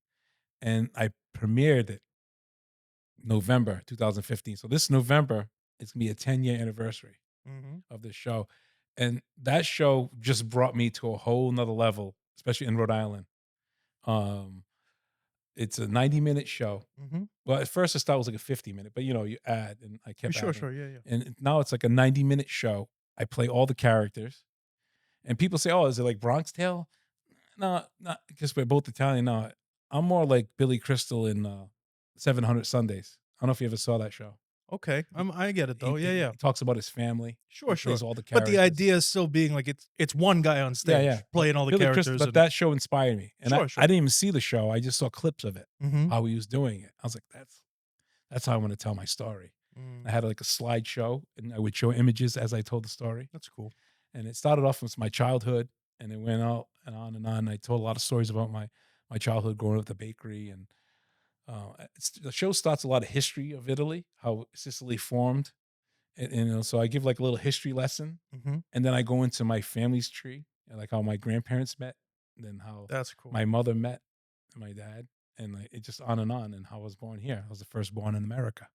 and I premiered it November 2015. So this November, it's gonna be a 10-year anniversary Mhm. of this show. And that show just brought me to a whole nother level, especially in Rhode Island. Um, it's a 90-minute show. Mhm. Well, at first it was like a 50-minute, but you add, and I kept Sure, adding. sure. Yeah, yeah. And now it's like a 90-minute show. I play all the characters. And people say, "Oh, is it like Bronx Tale?" No, not because we're both Italian. No, I'm more like Billy Crystal in 700 Sundays. I don't know if you ever saw that show. Okay. He, I get it though. Yeah, yeah. he talks about his family. Sure, He plays sure. all the But the characters. idea is still being like it's one guy on Yeah, yeah. stage playing all the Billy Crystal, characters but and that show inspired me. And sure, I sure. didn't even see the show. I just saw clips of it, Mhm. how he was doing it. I was like, that's how I want to tell my story. I Mm. had like a slideshow, and I would show images as I told the story. That's cool. And it started off with my childhood, and it went out and on and on. I told a lot of stories about my childhood growing up at the bakery, and the show starts a lot of history of Italy, how Sicily formed, and so I give like a little history lesson, Mhm. and then I go into my family's tree, and like how my grandparents met, and then how That's cool. my mother met my dad, and like, it just on, and how I was born here. I was the first born in America.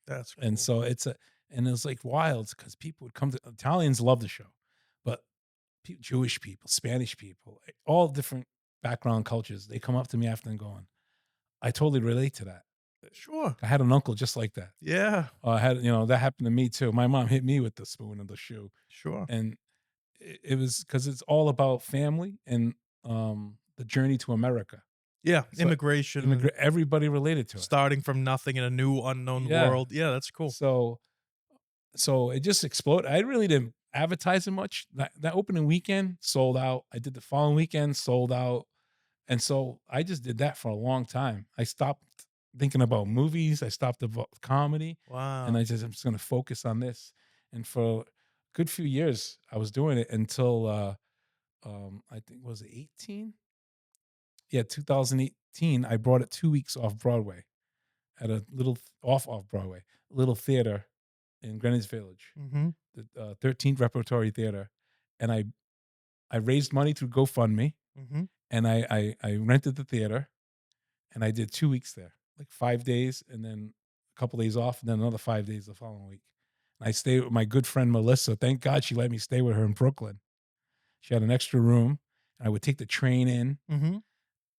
That's And cool. so and it's like wild because people would come to Italians love the show, but Jewish people, Spanish people, all different background cultures, they come up to me after and going, I totally relate to that. Sure. I had an uncle just like that. Yeah. I had, that happened to me too. My mom hit me with the spoon in the shoe, Sure. and it was because it's all about family and the journey to America. Yeah. So Immigration and everybody related to it. starting from nothing in a new unknown Yeah. world. Yeah, that's cool. So it just exploded. I really didn't advertise it much. That opening weekend sold out. I did the following weekend, sold out. And so I just did that for a long time. I stopped thinking about movies. I stopped about comedy. And Wow. I just, I'm just going to focus on this. And for a good few years, I was doing it until I think, was it 18? Yeah, 2018. I brought it 2 weeks off Broadway at a little off Broadway, little theater in Greenwich Village, Mhm. the 13th Repertory Theater. And I raised money through GoFundMe, Mhm. and I rented the theater, and I did 2 weeks there, like 5 days, and then a couple days off, and then another 5 days the following week. And I stayed with my good friend Melissa. Thank God she let me stay with her in Brooklyn. She had an extra room, and I would take the train in. Mhm.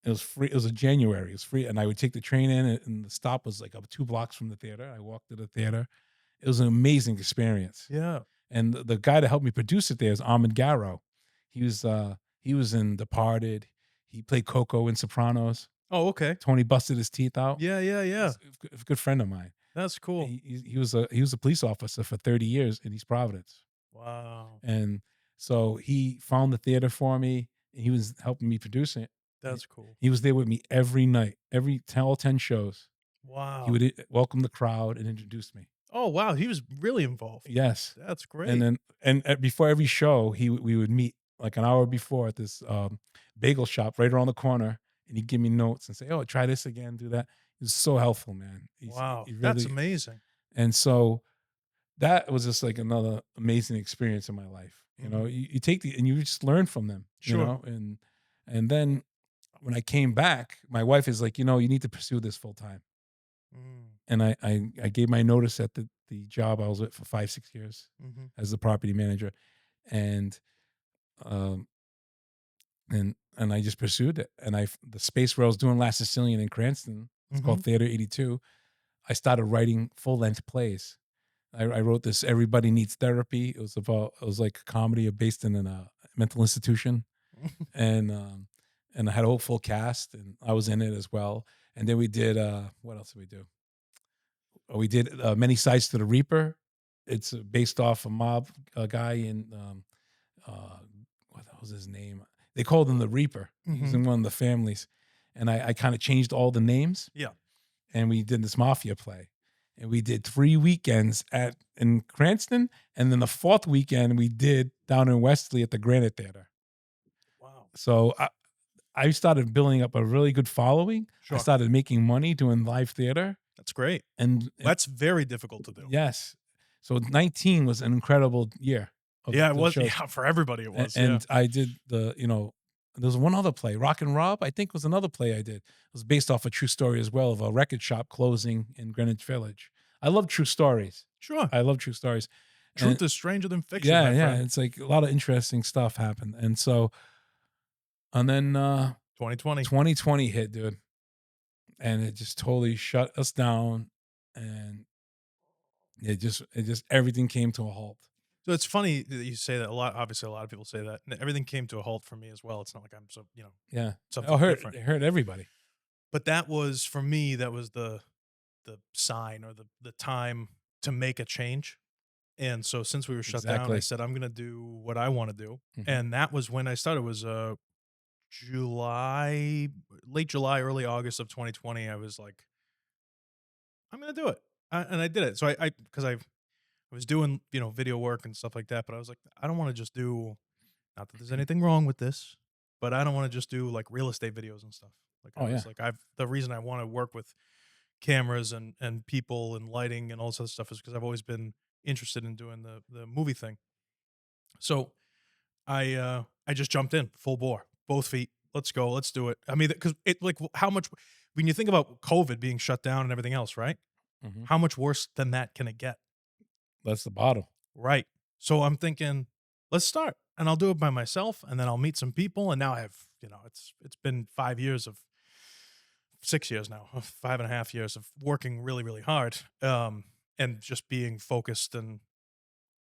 It was free. It was a January. It was free, and I would take the train in, and the stop was like up 2 blocks from the theater. I walked to the theater. It was an amazing experience. Yeah. And the guy that helped me produce it there is Ahmed Garrow. He was in Departed. He played Coco in Sopranos. Oh, okay. Tony busted his teeth out. Yeah, yeah, yeah. He's a good friend of mine. That's cool. He was a police officer for 30 years in East Providence. Wow. And so he found the theater for me, and he was helping me produce it. That's cool. He was there with me every night, all 10 shows. He Wow. would welcome the crowd and introduce me. Oh, wow. He was really involved. Yes. That's And great. then before every show, we would meet like an hour before at this bagel shop right around the corner, and he'd give me notes and say, "Oh, try this again, do that." He was so helpful, man. Wow. He That's really, amazing. and so that was just like another amazing experience in my life. Mhm. You take and you just learn from them, Sure. and then when I came back, my wife is like, you need to pursue this full time. Mm. and I gave my notice at the job I was with for 5, 6 years Mhm. as the property manager, and um and I just pursued it. And the space where I was doing Last Sicilian in Cranston, it's called Mhm. Theater 82. I started writing full length plays. I wrote this Everybody Needs Therapy. It was like a comedy based in a mental institution, and I had a whole full cast, and I was in it as well. And then we did what else did we do? We did Many Sides to the Reaper. It's based off a mob guy in uh, what was his name? They called him the Reaper. He was Mhm. in one of the families, and I kind of changed all the names, Yeah. and we did this mafia play, and we did 3 weekends at in Cranston, and then the fourth weekend we did down in Wesley at the Granite Theater. Wow. So I started building up a really good following. I Sure. started making money doing live theater, That's great. and That's very difficult to do. yes, so 19 was an incredible year of Yeah, it the was. shows. Yeah, for everybody it was. Yeah. And I did there was one other play, Rock and Rob, I think was another play I did. It was based off a true story as well of a record shop closing in Greenwich Village. I love true stories. Sure. I love true stories. And Truth is stranger than fiction, yeah, my yeah, friend. it's like a lot of interesting stuff happened. And so, and then 2020. 2020 hit, dude, and it just totally shut us down, and it just everything came to a halt. So it's funny that you say that a lot. Obviously, a lot of people say that. Everything came to a halt for me as well. It's not like I'm so, Yeah. something different. It hurt everybody. But that was for me, that was the sign or the time to make a change. And so since we were shut down, I Exactly. said I'm gonna do what I want to do. Mhm. And that was when I started. Was July, late July, early August of 2020. I was like, I'm gonna do it, and I did it. So I because I was doing video work and stuff like that, but I was like, I don't want to just do. Not that there's anything wrong with this, but I don't want to just do like real estate videos and stuff. Like I Oh, was yeah. like, I've the reason I want to work with cameras and people and lighting and all this other stuff is because I've always been interested in doing the movie thing. So I just jumped in full bore, both feet. Let's go. Let's do it. I mean, because it like how much when you think about COVID being shut down and everything else, right? Mhm. How much worse than that can it get? That's the bottle. Right. So I'm thinking, let's start, and I'll do it by myself, and then I'll meet some people, and now I have it's been 5 years of 6 years now, 5.5 years of working really really hard, and just being focused and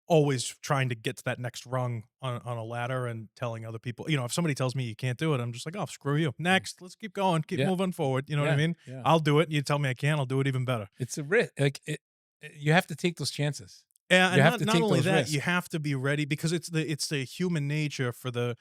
always trying to get to that next rung on a ladder and telling other people, if somebody tells me you can't do it, I'm just like, oh, screw you. Mm. Next, let's keep going, keep Yeah, moving forward. You know what I yeah, mean? yeah. I'll do it. You tell me I can't, I'll do it even better. It's a risk. Like you have to take those chances. Yeah, You and have not to not take only those that, you risks. have to be ready because it's the human nature for the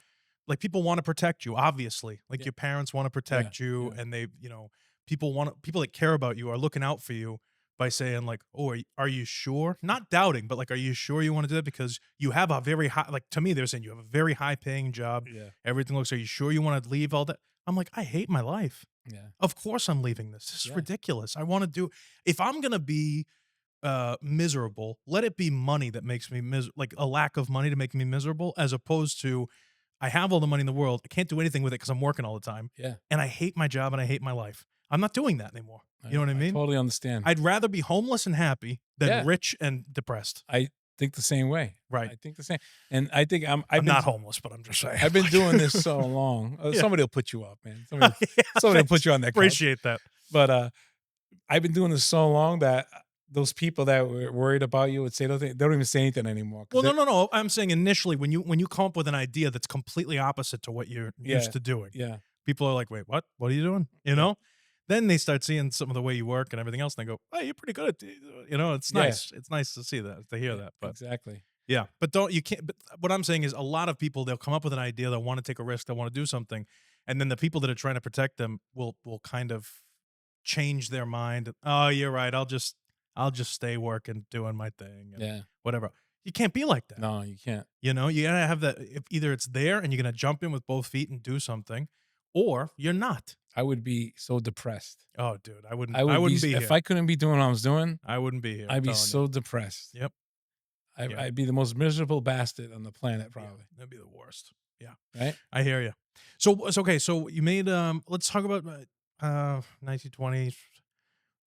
like people want to protect you, obviously. Like Yeah, your parents want to yeah, protect you yeah, and people that care about you are looking out for you by saying like, "Oh, are you sure?" Not doubting, but like, "Are you sure you want to do that because you have a very high like to me they're saying you have a very high paying job. yeah, Everything looks, are you sure you want to leave all that?" I'm like, "I hate my life. yeah, Of course I'm leaving this. This is yeah, ridiculous. I want to do if I'm going to be miserable, let it be money that makes me like a lack of money to make me miserable, as opposed to I have all the money in the world. I can't do anything with it because I'm working all the time. yeah. And I hate my job and I hate my life. I'm not doing that anymore. You know what I I mean? totally understand. I'd rather be homeless and happy than Yeah, rich and depressed. I think the same way. Right. I think the same. And I think I'm not homeless, but I'm just saying. I've been doing this Like, so long. yeah. Somebody will put you up, man. Yeah, Somebody will put thanks. you on that couch. Appreciate that. But I've been doing this so long that those people that were worried about you would say those things. They don't even say anything anymore. Well, Because no. I'm saying initially when you come up with an idea that's completely opposite to what you're yeah, used to doing, yeah, people are like, "Wait, what? What are you doing?" yeah, Then they start seeing some of the way you work and everything else, and they go, "Oh, you're pretty good at it's yeah, nice. It's nice to see that, to hear yeah, that." But exactly. yeah, but don't you can't. But what I'm saying is, a lot of people they'll come up with an idea, they'll want to take a risk, they'll want to do something, and then the people that are trying to protect them will kind of change their mind. Oh, you're right. I'll just stay working, doing my thing, and Yeah. whatever. You can't be like that. No, you can't. You gotta have that. If either it's there and you're gonna jump in with both feet and do something, or you're not. I would be so depressed. Oh, dude, I wouldn't. I I would be wouldn't be if here. I couldn't be doing what I was doing. I wouldn't be here. I'm I'd be telling you. so depressed. Yep. Yeah. I'd be the most miserable bastard on the planet, Yeah. probably. That'd be the worst. Yeah. Right? I hear you. So it's okay. So you made. Let's talk about 1920s.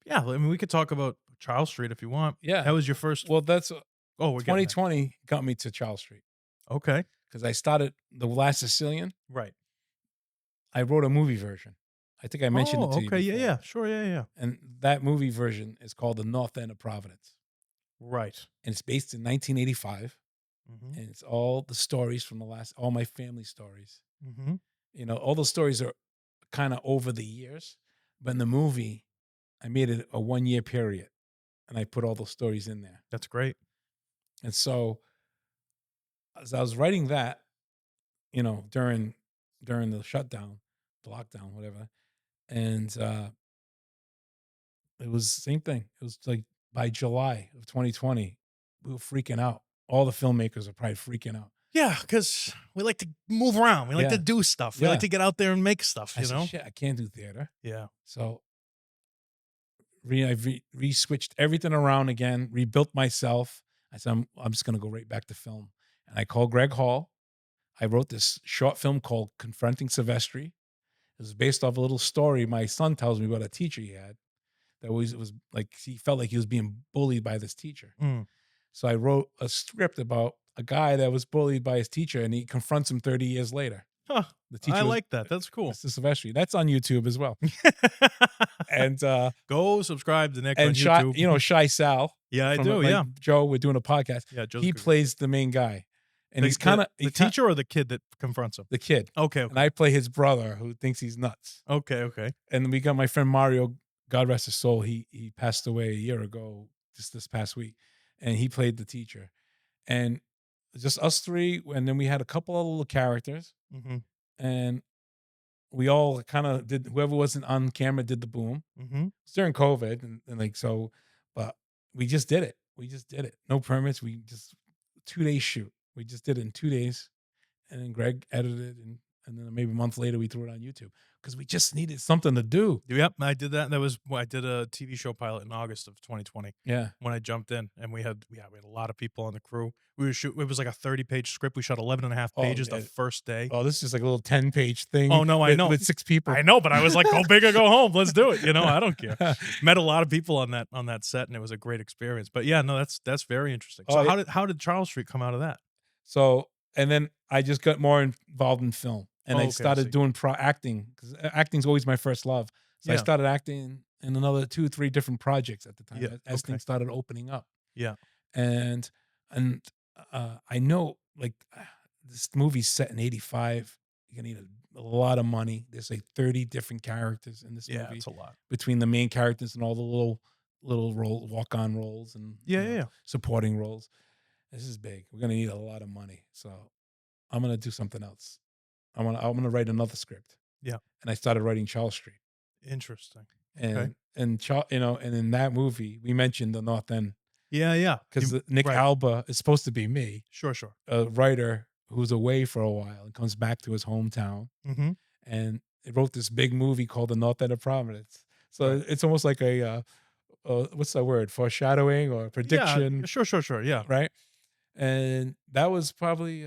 Yeah, I mean, we could talk about Charles Street if you want. Yeah. That was your first. Well, that's Oh, we're getting there. 2020 got me to Charles Street Okay. because I started The Last Sicilian. Right. I wrote a movie version. I think I mentioned it Oh, to you okay. Yeah, before. yeah. Sure. Yeah, yeah. And that movie version is called The North End of Providence. Right. And it's based in 1985. Mhm. And it's all the stories from all my family stories. Mhm. All those stories are kind of over the years. But in the movie, I made it a 1 year period and I put all those stories in there. That's great. And so as I was writing that, during the shutdown, the lockdown, whatever, and it was the same thing. It was like by July of 2020, we were freaking out. All the filmmakers are probably freaking out. Yeah, because we like to move around. We like to Yeah, do stuff. We like yeah. to get out there and make stuff, I said, "Shit, I can't do theater." Yeah. So I switched everything around again, rebuilt myself. I said, I'm just gonna go right back to film. And I called Greg Hall. I wrote this short film called Confronting Silvestri. It was based off a little story my son tells me about a teacher he had that was like he felt like he was being bullied by this teacher. Mm. So I wrote a script about a guy that was bullied by his teacher and he confronts him 30 years later. Huh. The I teacher was like that. That's cool. Mr. Silvestri. That's on YouTube as well. And Go subscribe to Nick on and Shy, YouTube. Shy Sal. Yeah, I From do. like Yeah. Joe, we're doing a podcast. Yeah, Joe's He good. plays the main guy. And he's kind of the teacher or the kid that confronts him. the kid. Okay, And okay, I play his brother who thinks he's nuts. okay. And we got my friend Mario, God rest his soul. He passed away a year ago, just this past week. And he played the teacher. And just us three. And then we had a couple of little characters. Mm-hmm. And we all kind of did, whoever wasn't on camera did the boom. Mm-hmm. It's during COVID. And like, so, but we just did it. We just did it. No permits. We just 2 days shoot. We just did it in 2 days. And then Greg edited and then maybe a month later we threw it on YouTube because we just needed something to do. Yep, I did that. I did a TV show pilot in August of 2020 Yeah. when I jumped in, and we had a lot of people on the crew. We were shoot. It was like a 30-page script. We shot 11 and a half Oh, pages yeah. the first day. Oh, this is just like a little 10-page thing. Oh, no, I know. With 6 people. I know, but I was like, go big or go home. Let's do it. I don't care. Met a lot of people on that set, and it was a great experience. But yeah, no, that's very interesting. So Oh, yeah. how did Charles Street come out of that? So, and then I just got more involved in film and Oh, I okay, I started see. doing acting because acting's always my first love. So I Yeah. started acting in another 2 or 3 different projects at the time Yeah, as okay. things started opening up. Yeah. And and I know like this movie's set in 85. You're gonna need a lot of money. There's like 30 different characters in this Yeah, movie it's a lot. between the main characters and all the little walk-on roles and Yeah. supporting roles. This is big. We're gonna need a lot of money. So I'm gonna do something else. I'm gonna write another script. Yeah. And I started writing Charles Street. Interesting. And Okay. and in that movie we mentioned the North End Yeah. because You- Nick right. Alba is supposed to be me, Sure. a writer who's away for a while and comes back to his hometown Mm-hmm. and it wrote this big movie called The North End of Providence. So Right. it's almost like a what's that word? Foreshadowing or prediction, Yeah. Sure. Yeah. right? And that was probably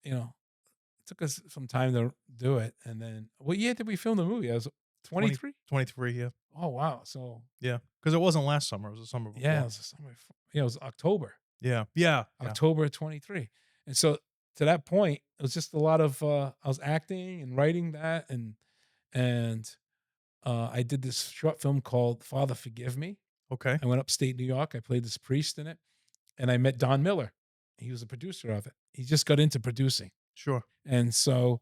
it took us some time to do it. And then what year did we film the movie? I was 23? 23. Yeah. Oh wow. So Yeah. Because it wasn't last summer. It was the summer before. yeah, it was the summer it was October. Yeah. October 23. And so to that point, it was just a lot of I was acting and writing that and I did this short film called Father Forgive Me. Okay. I went upstate New York. I played this priest in it, and I met Don Miller. He was a producer of it. He just got into producing, Sure. and so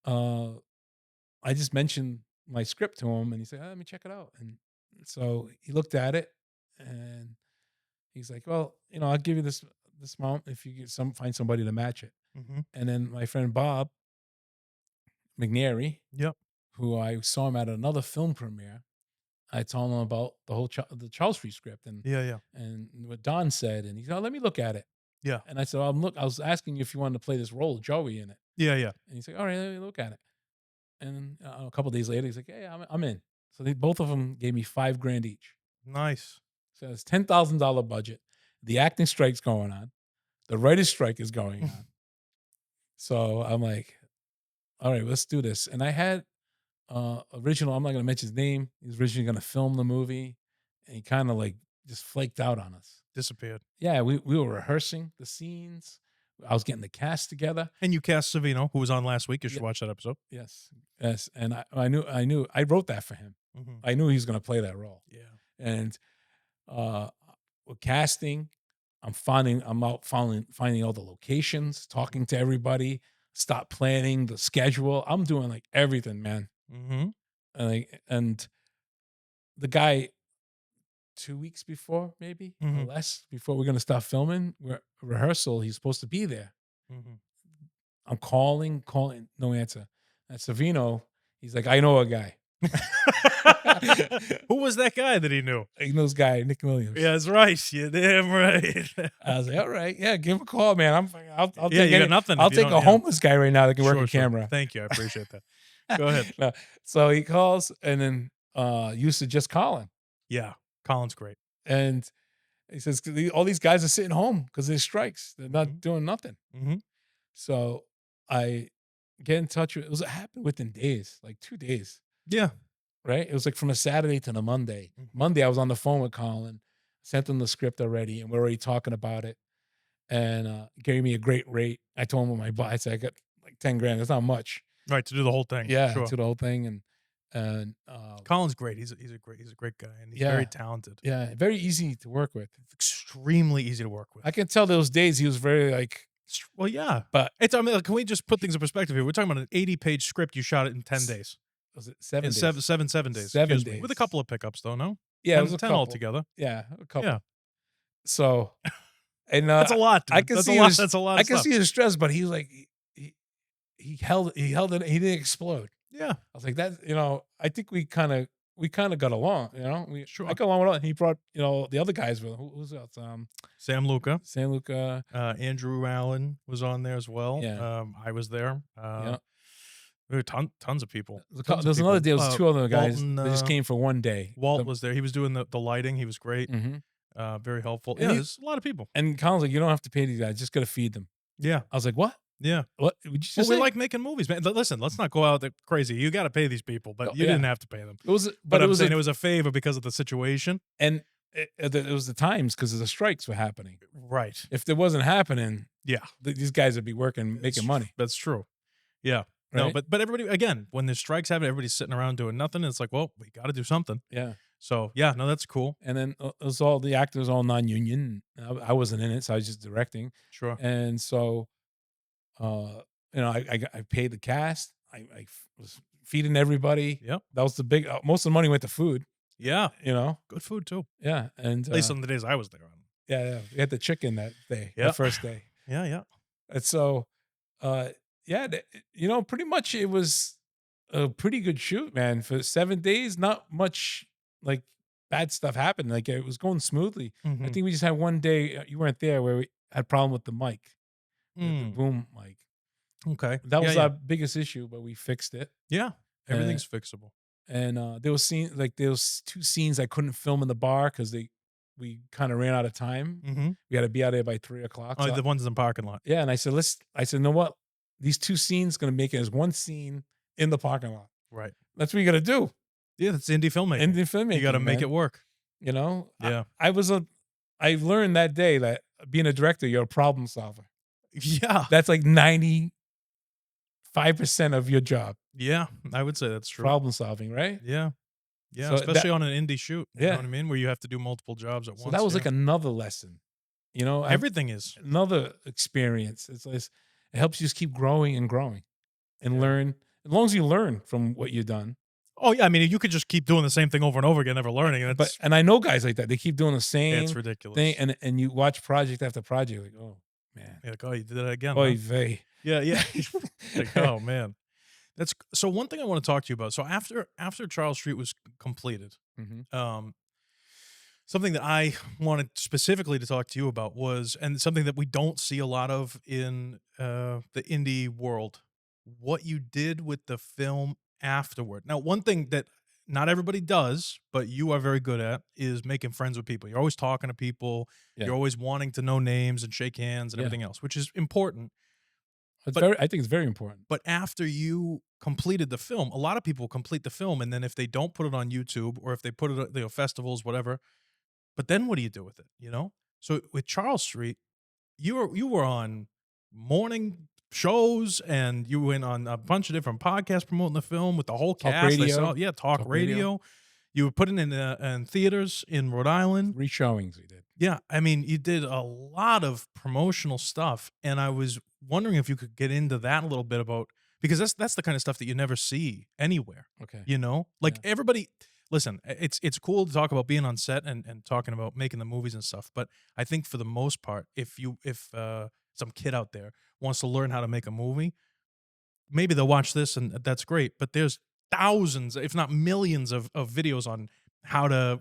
I just mentioned my script to him, and he said, "Let me check it out." And so he looked at it, and he's like, "Well, I'll give you this amount if you find somebody to match it." Mm-hmm. And then my friend Bob McNary, Yep. who I saw him at another film premiere, I told him about the whole the Charles Street script and Yeah. and what Don said, and he said, "Oh, let me look at it." Yeah. And I said, I was asking you if you wanted to play this role, Joey, in it." Yeah. And he's like, "All right, let me look at it." And a couple of days later, he's like, "Hey, I'm in." So both of them gave me $5,000 each. Nice. So it's $10,000 budget. The acting strike's going on. The writer's strike is going on. So I'm like, all right, let's do this. And I had original. I'm not going to mention his name. He was originally going to film the movie. and he kind of like just flaked out on us. Disappeared. Yeah, we were rehearsing the scenes. I was getting the cast together. And you cast Savino, who was on last week. You should Yeah. watch that episode. Yes, yes, and I knew I wrote that for him. Mhm. I knew he was going to play that role. Yeah. And with casting, I'm out finding all the locations, talking to everybody, stop planning the schedule. I'm doing like everything, man. Mhm. And the guy 2 weeks before, maybe or Mhm. less, before we're gonna start filming, rehearsal, he's supposed to be there. Mhm. I'm calling, no answer. And Savino, he's like, I know a guy. Who was that guy that he knew? He knows guy, Nick Williams. Yeah, that's right. You're damn right. I was like, all right, yeah, give him a call, man. I'll Yeah, take you got nothing if I'll you take don't- a yeah. homeless guy right now that can work Sure, a sure. camera. Thank you. I appreciate that. Go ahead. No, so he calls, and then used to just calling, Yeah. Colin's great. and he says all these guys are sitting home because there's strikes. They're not doing nothing. Mhm. So I get in touch with it happened within days, like 2 days. Yeah. Right? It was like from a Saturday to the Monday. Mhm. Monday, I was on the phone with Colin, sent him the script already, and we're already talking about it. And gave me a great rate. I told him what my buy. I said I got like 10 grand. That's not much. Right, to do the whole thing. Yeah, Sure. to the whole thing. And Colin's great. He's a great guy, and he's Yeah. very talented. yeah, very easy to work with. Extremely easy to work with. I can tell those days he was very like, Well, yeah, but it's. I mean, like, can we just put things in perspective here? We're talking about an 80-page script. You shot it in 10 days. was it 7 In days? 7 days. 7 excuse me, with a days. couple of pickups, though. No, Yeah, 10, it was a 10 couple. altogether. Yeah, a couple. Yeah. So, and That's a lot. Dude. I can that's see a lot. his- That's a lot. I Of can stuff. see his stress, but he was like, he held it. He didn't explode. Yeah. I was like, that, I think we kind of got along, Sure. I got along with all. He brought, the other guys with him. Who's else? Sam Luca, San Luca. Andrew Allen was on there as well. Yeah. I was there. Yeah. There were tons of people. There's another day. There was 2 other guys Walton, that just came for one day. Walt was there. He was doing the lighting. He was great. Mm-hmm. Very helpful. And Yeah, he- there's a lot of people. And Colin's like, you don't have to pay these guys. Just got to feed them. Yeah. I was like, what? Yeah. What? Would you just Well, we say? like making movies, man. Listen, let's not go out there crazy. You got to pay these people, but Oh, you yeah. didn't have to pay them. It was, But it I'm was, saying it was a favor because of the situation. and it was the times because the strikes were happening. Right. If there wasn't happening, Yeah. these guys would be working, It's making tr- money. That's true. Yeah. No, Right? but everybody, again, when there's strikes happen, everybody's sitting around doing nothing. It's like, well, we got to do something. Yeah. So yeah, no, that's cool. And then it was all the actors, all non-union. I wasn't in it, so I was just directing. Sure. And so, I paid the cast. I was feeding everybody. Yep. That was the big. Most of the money went to food. Yeah. You know. Good food too. Yeah. And At least on the days I was there. yeah, we had the chicken that day, Yeah. the first day. Yeah. Yeah. And so, pretty much it was a pretty good shoot, man. For 7 days, not much like bad stuff happened. Like it was going smoothly. I Mhm. think we just had one day, you weren't there, where we had a problem with the mic, the Mm. boom mic. Okay. That was yeah. our biggest issue, but we fixed it. Yeah. Everything's fixable. And there was 2 scenes I couldn't film in the bar because we kind of ran out of time. Mm-hmm. We had to be out there by 3:00. Oh, So the ones in the parking lot. yeah, and I said, you know what? These 2 scenes gonna make it as one scene in the parking lot. Right. That's what you gotta do. Yeah, that's indie filmmaking. In the filmmaking, You got to make man. it work. I Yeah. I learned that day that being a director, you're a problem solver. Yeah. That's like 95% of your job. Yeah. I would say that's true. Problem solving, right? Yeah. Yeah. So Especially on an indie shoot. You Yeah. know what I mean? Where you have to do multiple jobs at once. So that was yeah. like another lesson. Everything is. Another experience. It helps you just keep growing and growing and learn. As long as you learn from what you've done. Oh, yeah. I mean, you could just keep doing the same thing over and over again, never learning. And And I know guys like that. They keep doing the yeah, same it's ridiculous. thing, and you watch project after project, like, oh man, You're like, oh, you did that again. oy huh? vey. Yeah. Yeah. Like, oh, man. That's so one thing I want to talk to you about. So after Charles Street was completed, Mhm. something that I wanted specifically to talk to you about was, and something that we don't see a lot of in the indie world, what you did with the film afterward. Now, one thing that not everybody does, but you are very good at, is making friends with people. You're always talking to people. Yeah. You're always wanting to know names and shake hands and Yeah. everything else, which is important. It's But very. I think it's very important. but after you completed the film, a lot of people complete the film, and then if they don't put it on YouTube or if they put it at, festivals, whatever, but then what do you do with it, you know? So with Charles Street, you were on morning shows and you went on a bunch of different podcasts promoting the film with the whole Talk cast. I saw, radio. yeah, talk Talk radio. radio. You were putting in theaters in Rhode Island. 3 showings we did. Yeah, I mean, you did a lot of promotional stuff, and I was wondering if you could get into that a little bit about because that's the kind of stuff that you never see anywhere, Okay. you know? Like Yeah. everybody listen, it's cool to talk about being on set and talking about making the movies and stuff, but I think for the most part, if some kid out there wants to learn how to make a movie, maybe they'll watch this and that's great, but there's thousands, if not millions of videos on how to,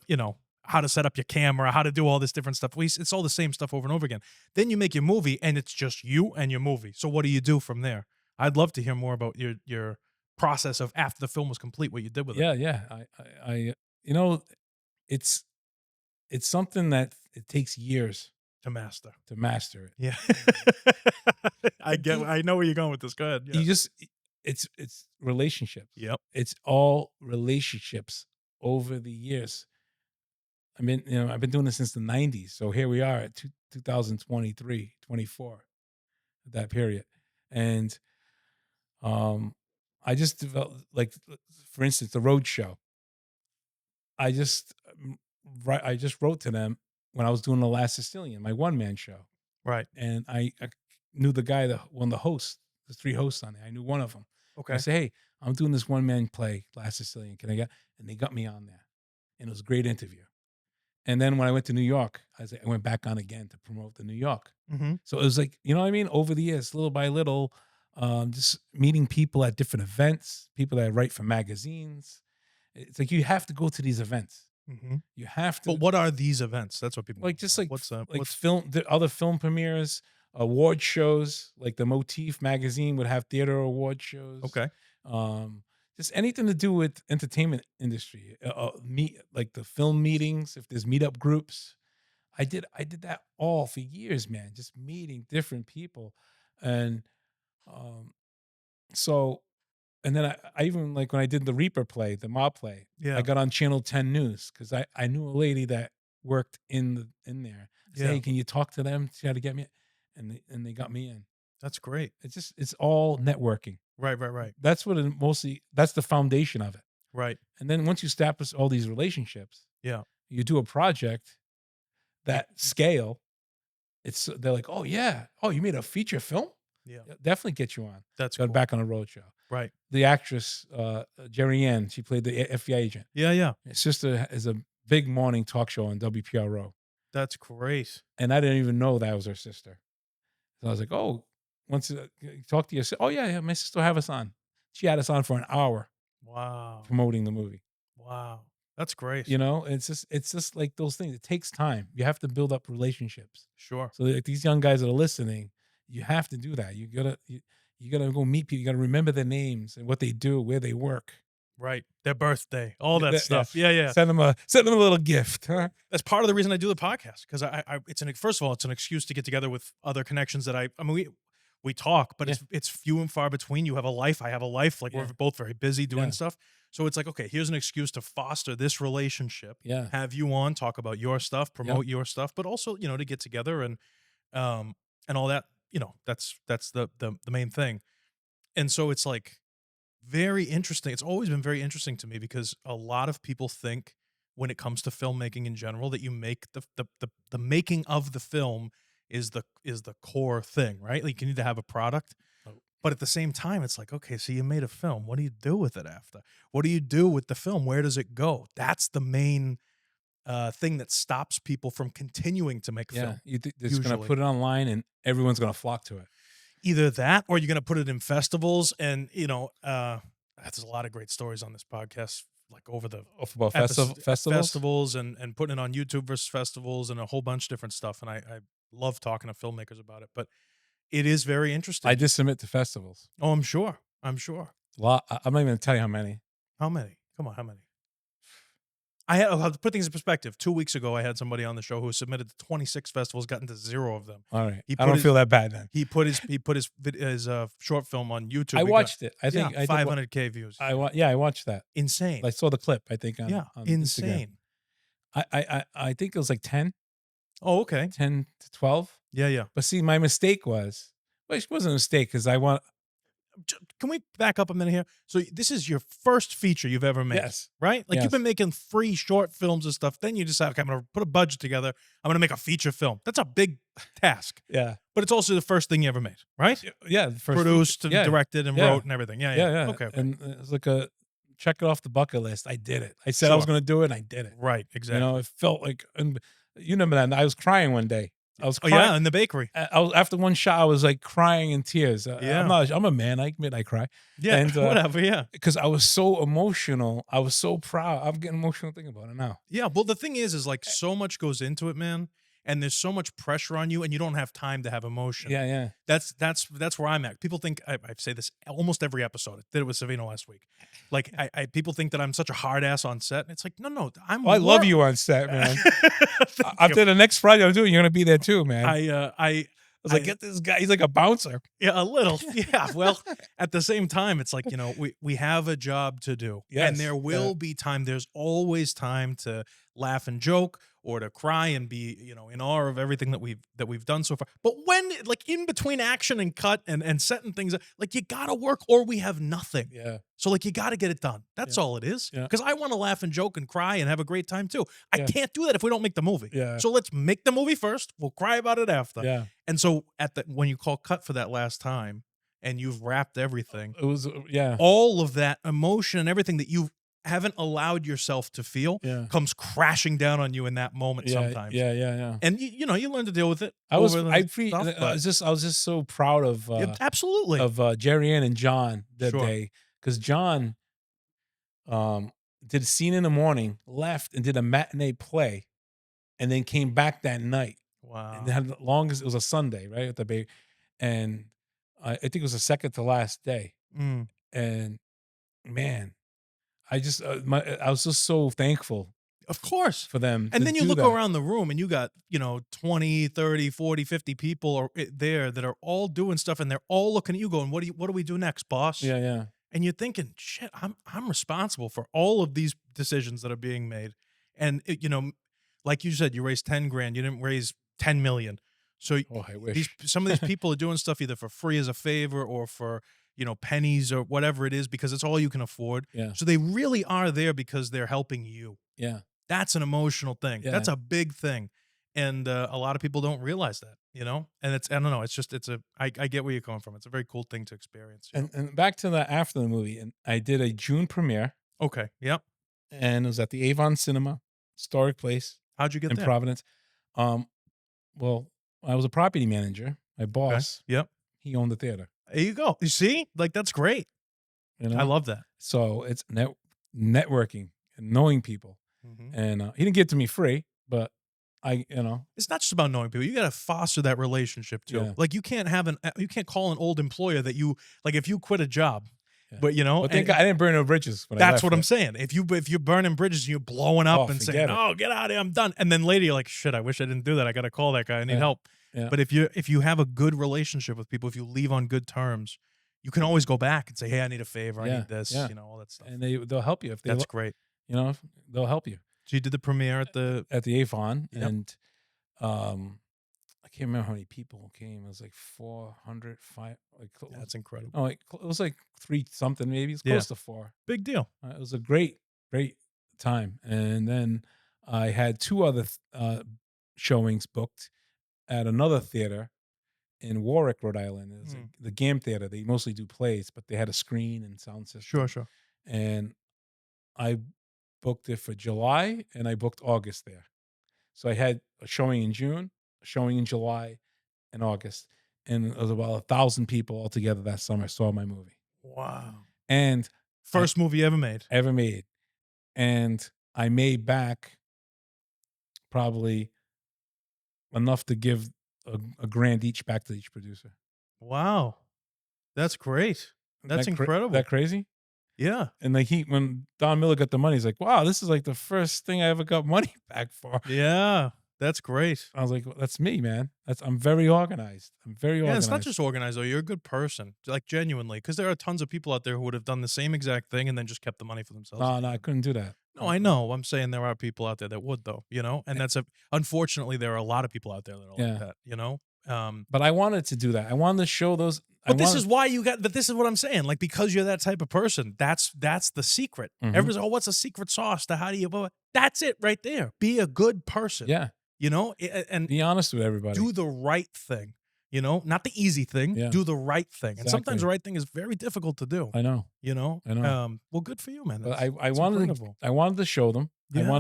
how to set up your camera, how to do all this different stuff. It's all the same stuff over and over again. Then you make your movie and it's just you and your movie. So what do you do from there? I'd love to hear more about your process of after the film was complete, what you did with it Yeah, yeah. I you know, it's it's something that it takes years to master. to master it. Yeah. But you I know where you're going with this. Go ahead. Yeah. you just it's relationships. Yep. It's all relationships over the years. I mean, I've been doing this since the 90s. So here we are at 2023, 24, that period. And I just developed, like, for instance, the road show. I just I just wrote to them when I was doing The Last Sicilian, my one man show. Right. And I knew the guy that one of the hosts, the 3 hosts on there. I knew one of them. I Okay. said, "Hey, I'm doing this one man play, Last Sicilian. Can I get?" And they got me on there, and it was a great interview. And then when I went to New York, I went back on again to promote the New York. Mm-hmm. So it was like, you know what I mean? Over the years, little by little, just meeting people at different events, people that write for magazines. It's like you have to go to these events. Mm-hmm. You have to, But what are these events? That's what people like, wanna just know. like What's film, the other film premieres, award shows, like the Motif magazine would have theater award shows. okay? Um, just anything to do with entertainment industry. Meet like the film meetings. If there's meetup groups, I did that all for years, man. Just meeting different people, and um, so and then I even, like, when I did the Reaper play, the mob play, I Yeah. got on Channel 10 News because I knew a lady that worked in there. I said, Yeah. "Hey, can you talk to them? Try to get me," and they got me in. That's great. It's all networking. Right. Right. Right. That's what it mostly. That's the foundation of it. Right. And then once you establish all these relationships, Yeah. you do a project You- that scale. They're like, "Oh yeah, oh, you made a feature film? Yeah. Yeah, definitely get you on." That's Got cool. back on a road show. Right. The actress, Jerry Ann, she played the FBI agent. Yeah. Yeah. Her sister is a big morning talk show on WPRO, That's great. and I didn't even know that was her sister. So I was like, "Oh, once you talk to your sister, oh yeah, yeah, my sister will have us on." She had us on for an hour Wow. promoting the movie. Wow. That's great. It's just like those things. It takes time. You have to build up relationships. Sure. So like these young guys that are listening, you have to do that. You gotta go meet people. You gotta remember their names and what they do, where they work. Right. Their birthday, all that Yeah, stuff. Yeah. Yeah. Send them a little gift. Huh? That's part of the reason I do the podcast because first of all, it's an excuse to get together with other connections that I mean, we talk, but Yeah. it's few and far between. You have a life, I have a life. Like Yeah. we're both very busy doing Yeah. stuff. So it's like, okay, here's an excuse to foster this relationship, Yeah. have you on, talk about your stuff, promote your stuff, but also, to get together and all that, that's the main thing. And so it's like very interesting. It's always been very interesting to me because a lot of people think when it comes to filmmaking in general that you make the making of the film is the core thing, right? Like you need to have a product. Oh. But at the same time, it's like, okay, so you made a film. What do you do with it after? What do you do with the film? Where does it go? That's the main thing that stops people from continuing to make Yeah. film. You just gonna Usually. put it online and everyone's gonna flock to it. Either that or you're going to put it in festivals and there's a lot of great stories on this podcast like over the About festivals. and putting it on YouTube versus festivals and a whole bunch of different stuff and I love talking to filmmakers about it, but it is very interesting. I just submit to festivals. Oh, I'm sure. I'm sure. A lot. I'm not even gonna tell you how many. How many? Come on, how many? I'll have to put things in perspective. 2 weeks ago, I had somebody on the show who submitted to 26 festivals, gotten to 0 of them. All right. He I put don't his feel that bad then. he put his short film on YouTube. I He got watched it. I yeah, think I did. 500K views. Yeah, I watched that. Insane. I saw the clip. I think Yeah, on Instagram. insane. I think it was like 10, Oh, okay. 10 to 12. Yeah, yeah. But see, my mistake was, well, it wasn't a mistake because Can we back up a minute here? So this is your first feature you've ever made, yes, right? Like you've yes. been making free short films and stuff. Then you decide, okay, I'm going to put a budget together. I'm going to make a feature film. That's a big task, Yeah. but it's also the first thing you ever made, right? Yeah. The first Produced, feature. and Yeah. directed, and Yeah. wrote, and everything. Yeah, Yeah. yeah. Yeah. Okay, okay. And it was like a check it off the bucket list. I did it. I said I was Sure. going to do it, and I did it. Right, exactly. You know, it felt like, and you remember that? I was crying one day. I was Oh crying. yeah, in the bakery. I was after one shot. I was like crying in tears. Yeah. I'm a man. I admit I cry. Yeah, And, whatever. Yeah, because I was so emotional. I was so proud. I'm getting emotional thinking about it now. yeah. Well, the thing is like so much goes into it, man, and there's so much pressure on you, and you don't have time to have emotion. Yeah, yeah. That's where I'm at. People think I say this almost every episode. I did it with Savino last week. Like people think that I'm such a hard ass on set. And it's like no. Well, I love you on set, man. After the next Friday I'm doing, you're gonna be there too, man. I was like, get this guy. He's like a bouncer. Yeah, a little. Yeah. Well, at the same time, it's like, we have a job to do. Yes, And there will be time. There's always time to laugh and joke or to cry and be, in awe of everything that we've done so far. But when like in between action and cut and setting things up, like you gotta work or we have nothing. Yeah. So like you gotta get it done. That's all it is. Yeah. Because I want to laugh and joke and cry and have a great time too. I Yeah. can't do that if we don't make the movie. Yeah. So let's make the movie first. We'll cry about it after. Yeah. And so when you call cut for that last time and you've wrapped everything, It was yeah. all of that emotion and everything that you haven't allowed yourself to feel Yeah. comes crashing down on you in that moment sometimes. Yeah. And you learn to deal with it. I was over the stuff, I was just so proud of yeah, absolutely. Jerry Ann and John that Sure. day, because John did a scene in the morning, left and did a matinee play, and then came back that night. Wow. And they had the longest. It was a Sunday, right, at the baby, and I think it was the second to last day. Mm. And man, I just I was just so thankful Of course. for them. And to then you do look that. around the room and you got, 20, 30, 40, 50 people there that are all doing stuff and they're all looking at you going, what do we do next, boss? Yeah, yeah, And you're thinking, shit, I'm responsible for all of these decisions that are being made. And like you said, you raised 10 grand, you didn't raise 10 million. So oh, I wish. some of these people are doing stuff either for free as a favor or for, pennies or whatever it is, because it's all you can afford. Yeah. So they really are there because they're helping you. Yeah, That's an emotional thing. Yeah. That's a big thing. And a lot of people don't realize that, and I don't know. It's just, I get where you're coming from. It's a very cool thing to experience. and back to the after the movie, and I did a June premiere, Okay. Yep. and it was at the Avon Cinema, historic place How'd you get in there? Providence. Well, I was a property manager. My Okay. boss, Yep. he owned the theater. There you go. You see, like that's great. You know, I love that. so it's networking and knowing people. Mhm. And he didn't give it to me free, but It's not just about knowing people. You got to foster that relationship too. Yeah. Like you can't call an old employer that you like if you quit a job, Yeah. but But thank God I didn't burn no bridges. When I that's left what I'm it. saying. If you're burning bridges and you're blowing up Oh, and saying, forget it. "Oh, get out of here, I'm done," and then later you're like, "Shit, I wish I didn't do that. I got to call that guy. I need Yeah. help." Yeah. But if you have a good relationship with people, if you leave on good terms, you can always go back and say, "Hey, I need a favor. I Yeah, need this." yeah. All that stuff. And they'll help you if they That's great. they'll help you So you did the premiere at the at the Avon. Yep. And I can't remember how many people came. It was like 400, That's incredible. oh, like it was like 3 something maybe. It's Yeah. close to 4. Big deal. It was a great time. And then I had 2 other showings booked at another theater in Warwick, Rhode Island. It was Mm. the GAM Theater. They mostly do plays, but they had a screen and sound system. Sure. And I booked it for July, and I booked August there. So I had a showing in June, a showing in July, and August. And it was about 1,000 people altogether that summer saw my movie. Wow. And First movie ever made. ever made. And I made back probably enough to give a grand each back to each producer. Wow. That's great. That's That incredible. That crazy? Yeah. And like when Don Miller got the money, he's like, wow, this is like the first thing I ever got money back for. Yeah. That's great. I was like, well, that's me, man. I'm very organized. I'm very Yeah, it's not organized. just organized though. You're a good person, like genuinely, because there are tons of people out there who would have done the same exact thing and then just kept the money for themselves. No, at the no, I end. couldn't do that. No, I know. I'm saying there are people out there that would though, and that's unfortunately there are a lot of people out there that are Yeah. like that, But I wanted to do that. I wanted to show those. But this is why you got. But this is what I'm saying. Like because you're that type of person. That's the secret. Mhm. Everyone's oh, what's a secret sauce to how do you? That's it right there. Be a good person. Yeah. And Be honest with everybody. do the right thing. Not the easy thing. Yeah. Do the right thing. And sometimes Exactly. the right thing is very difficult to do. I know. I know. Well, good for you, man. But That's I wanted to show them. Yeah.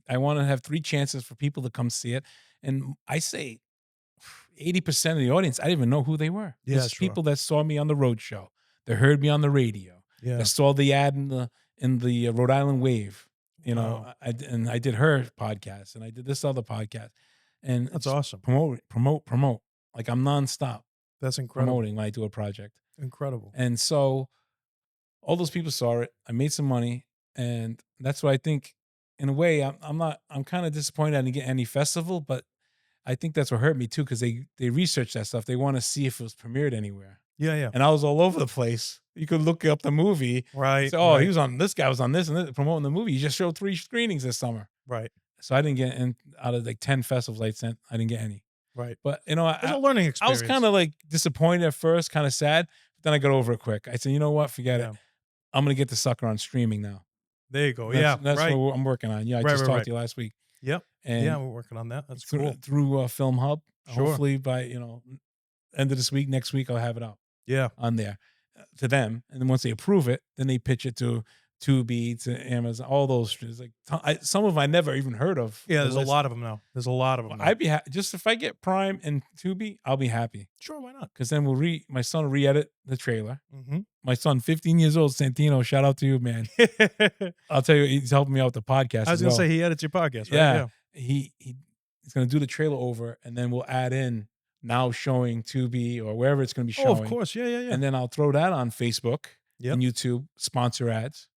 I wanted to have 3 chances for people to come see it. And I say 80% of the audience, I didn't even know who they were. Yeah, There's sure. people that saw me on the road show, that heard me on the radio, Yeah. that saw the ad in the Rhode Island Wave. Wow. I did her podcast and I did this other podcast. And That's it's awesome. promote. Like I'm nonstop That's incredible. promoting when I do a project. Incredible. And so all those people saw it. I made some money. And that's why I think, in a way, I'm kind of disappointed I didn't get any festival, but I think that's what hurt me too, because they researched that stuff. They want to see if it was premiered anywhere. Yeah, yeah. And I was all over the place. You could look up the movie. Right. Say, oh, right, he was on, this guy was on this and this, promoting the movie. He just showed 3 screenings this summer. right. So I didn't get, and out of like 10 festivals I sent, I didn't get any. Right. But It's a learning I experience. was kind of like disappointed at first, kind of sad. But then I got over it quick. I said, you know what? Forget Yeah. it. I'm going to get the sucker on streaming now. There you go. That's right. what I'm working on. Yeah, I Right, just right, talked right. to you last week. Yep. And Yeah, we're working on that. That's cool. through Film Hub. Sure. Hopefully by, end of this week, next week, I'll have it out Yeah. on there to them. And then once they approve it, then they pitch it to Tubi, to Amazon, all those. Like some of them I never even heard of. Yeah, the there's list. a lot of them now. There's a lot of them. I'd be just if I get Prime and Tubi, I'll be happy. Sure, why not? Because then my son will re-edit the trailer. Mm-hmm. My son, 15 years old, Santino, shout out to you, man. I'll tell you, he's helping me out with the podcast. I was as gonna well. say he edits your podcast, right? Yeah. He's gonna do the trailer over, and then we'll add in now showing Tubi or wherever it's gonna be showing. Oh, of course. Yeah. And then I'll throw that on Facebook Yep. and YouTube, sponsor ads.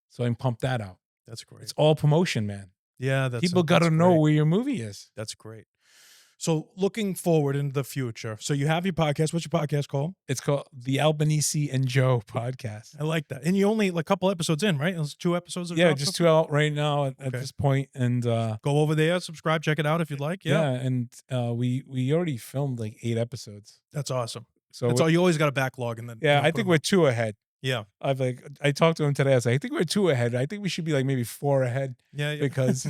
So I can pump that out. That's great. It's all promotion, man. Yeah, People got to that's know great. where your movie is. That's great. So looking forward into the future. So you have your podcast. What's your podcast called? It's called the Albanese and Joe podcast. I like that. And you only like a couple episodes in, right? It was 2 episodes. Yeah, just 2 out right now at Okay. this point. And Go over there, subscribe, check it out if you'd like. Yeah, and we already filmed like 8 episodes. that's awesome. So That's all. You always got a backlog, and then yeah, I put think 'em we're up. 2 ahead. Yeah, I talked to him today. I was like, I think we're 2 ahead. I think we should be like maybe 4 ahead yeah. because